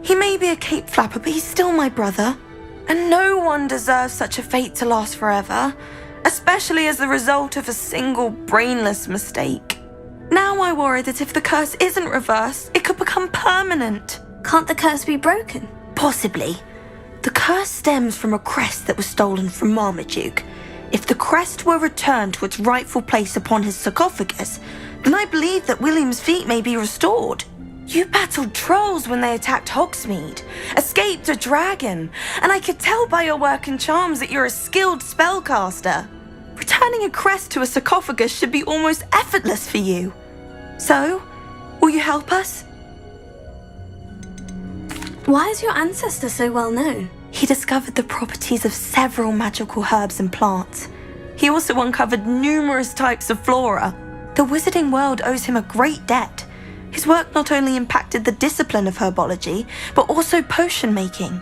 He may be a cape flapper, but he's still my brother. And no one deserves such a fate to last forever, especially as the result of a single brainless mistake. Now I worry that if the curse isn't reversed, it could become permanent. Can't the curse be broken? Possibly. The curse stems from a crest that was stolen from Marmaduke. If the crest were returned to its rightful place upon his sarcophagus, then I believe that William's feet may be restored. You battled trolls when they attacked Hogsmeade, escaped a dragon, and I could tell by your work and charms that you're a skilled spellcaster. Returning a crest to a sarcophagus should be almost effortless for you. So, will you help us? Why is your ancestor so well known? He discovered the properties of several magical herbs and plants. He also uncovered numerous types of flora. The wizarding world owes him a great debt. His work not only impacted the discipline of herbology, but also potion making.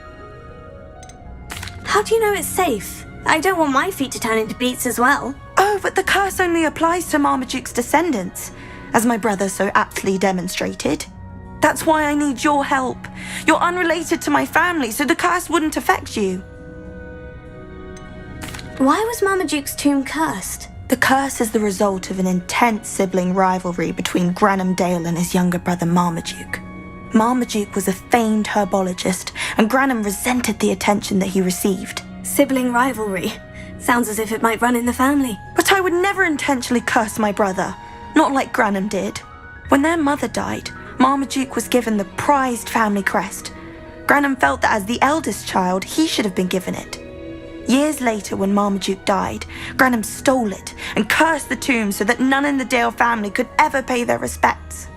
How do you know it's safe? I don't want my feet to turn into beets as well. Oh, but the curse only applies to Marmaduke's descendants, as my brother so aptly demonstrated. That's why I need your help. You're unrelated to my family, so the curse wouldn't affect you. Why was Marmaduke's tomb cursed? The curse is the result of an intense sibling rivalry between Granham Dale and his younger brother Marmaduke. Marmaduke was a famed herbologist, and Granham resented the attention that he received. Sibling rivalry? Sounds as if it might run in the family. But I would never intentionally curse my brother, not like Granham did. When their mother died, Marmaduke was given the prized family crest. Granham felt that as the eldest child, he should have been given it. Years later, when Marmaduke died, Granham stole it and cursed the tomb so that none in the Dale family could ever pay their respects.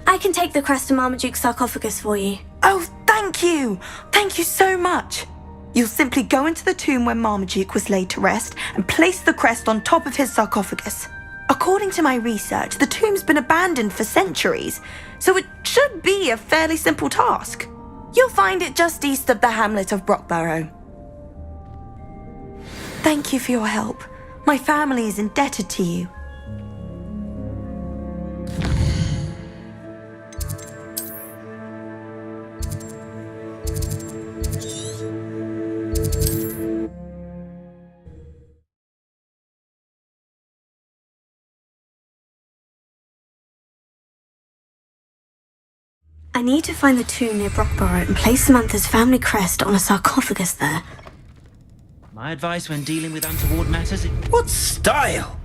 I can take the crest to Marmaduke's sarcophagus for you. Oh, thank you! Thank you so much! You'll simply go into the tomb where Marmaduke was laid to rest and place the crest on top of his sarcophagus. According to my research, the tomb's been abandoned for centuries, so it should be a fairly simple task. You'll find it just east of the hamlet of Brockborough. Thank you for your help. My family is indebted to you. I need to find the tomb near Brockborough and place Samantha's family crest on a sarcophagus there. My advice when dealing with untoward matters is... What style?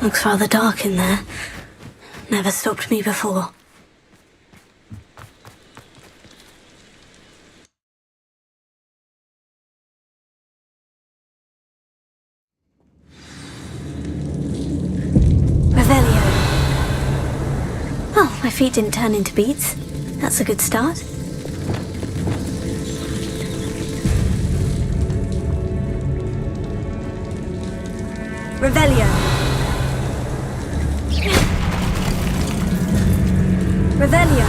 Looks rather dark in there. Never stopped me before. Revelio. Oh, my feet didn't turn into beads. That's a good start. Revelio. Revelio.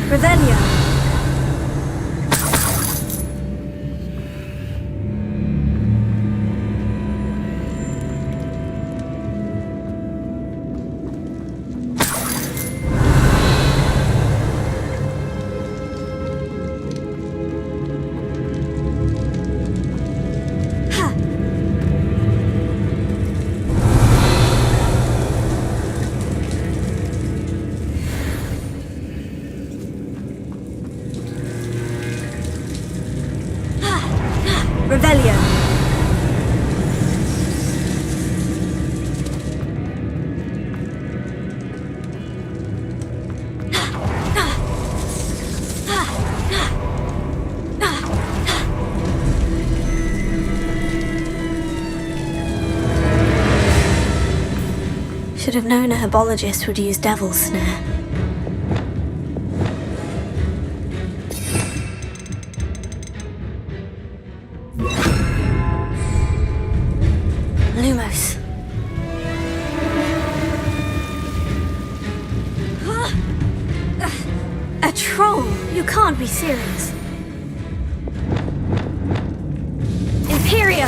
Revelio. Should have known a herbologist would use devil's snare. Lumos. scroll. You can't be serious. Imperia!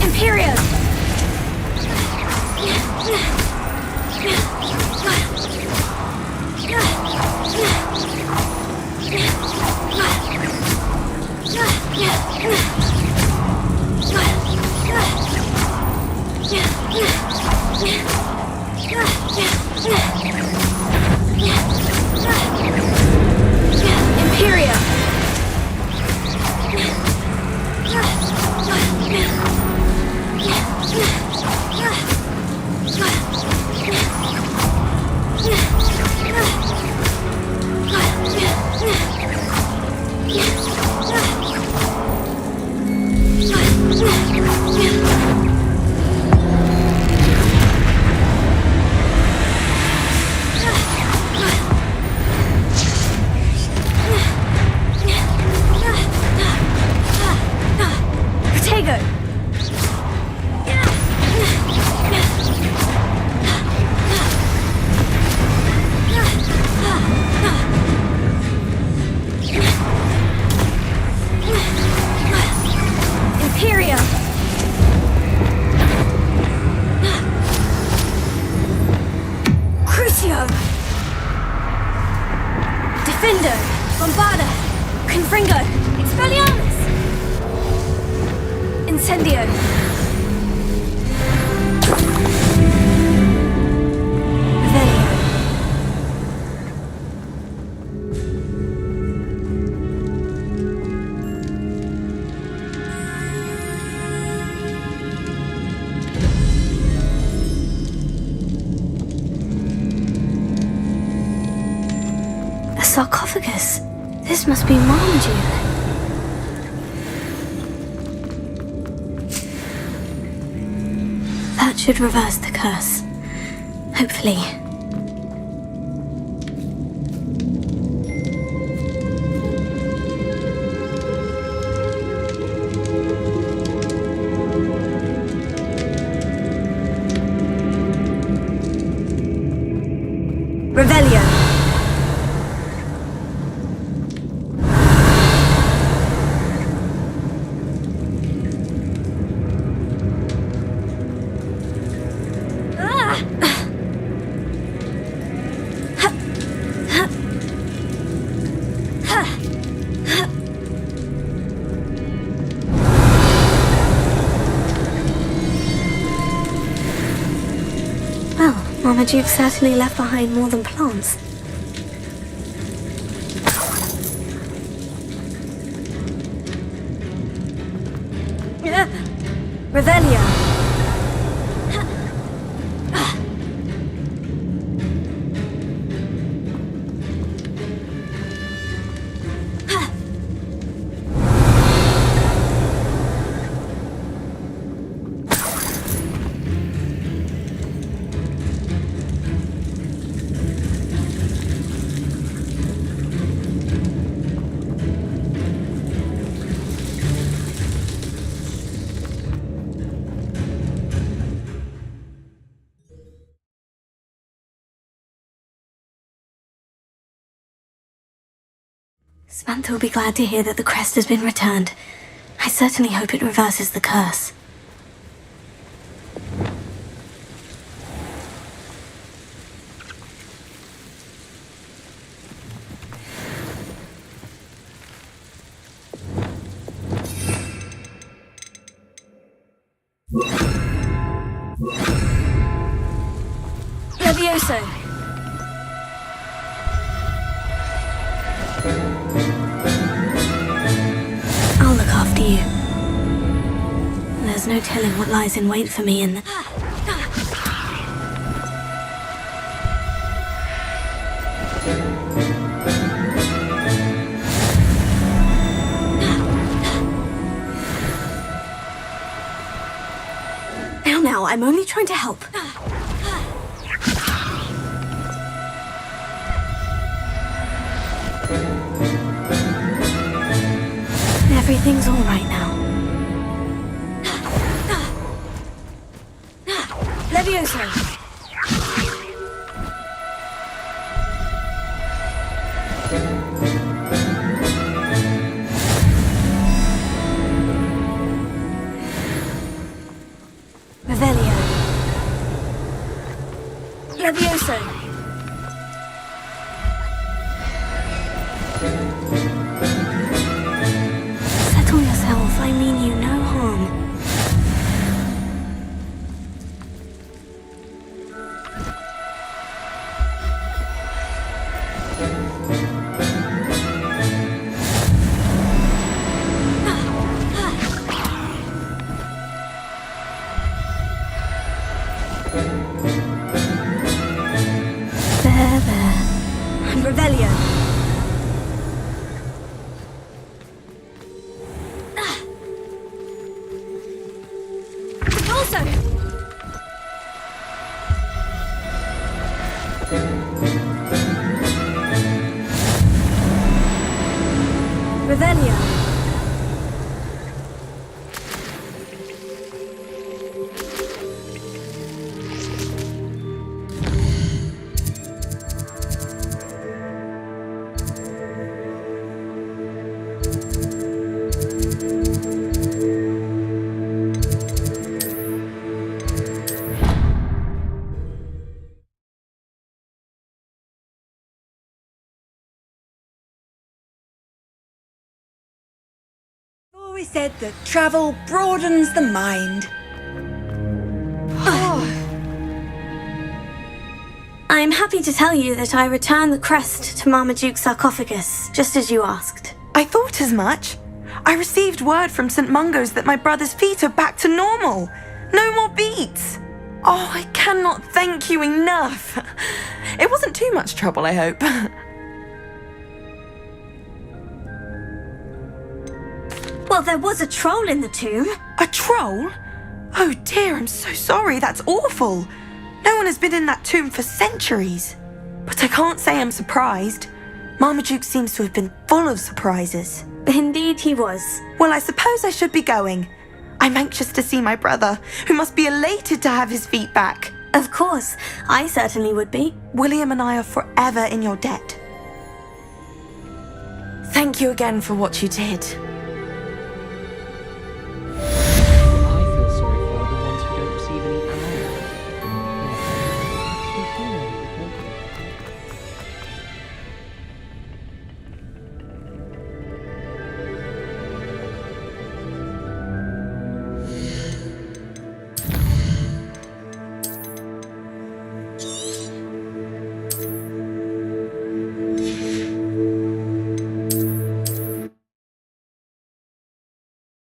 Imperia! Imperia! Protego! Imperia! Crucio! Defendo! Bombarda! Confringo! Expelliarmus! Incendio! Revelio! A sarcophagus. This must be Marmaduke. That should reverse the curse. Hopefully. Revelio. Well, Marmaduke certainly left behind more than plants. Revelio. Samantha will be glad to hear that the crest has been returned. I certainly hope it reverses the curse. Levioso! I'll look after you. There's no telling what lies in wait for me in the... I'm only trying to help. Everything's all right now. Levioso! Revelio. Levioso! Settle yourself, I mean you no harm. There. And Revelio. Also. Revelio. Always said that travel broadens the mind. I'm happy to tell you that I returned the crest to Marmaduke's sarcophagus, just as you asked. I thought as much. I received word from St. Mungo's that my brother's feet are back to normal. No more beats. Oh, I cannot thank you enough. It wasn't too much trouble, I hope. Well, there was a troll in the tomb. A troll? Oh dear, I'm so sorry. That's awful. No one has been in that tomb for centuries. But I can't say I'm surprised. Marmaduke seems to have been full of surprises. Indeed he was. Well, I suppose I should be going. I'm anxious to see my brother, who must be elated to have his feet back. Of course, I certainly would be. William and I are forever in your debt. Thank you again for what you did.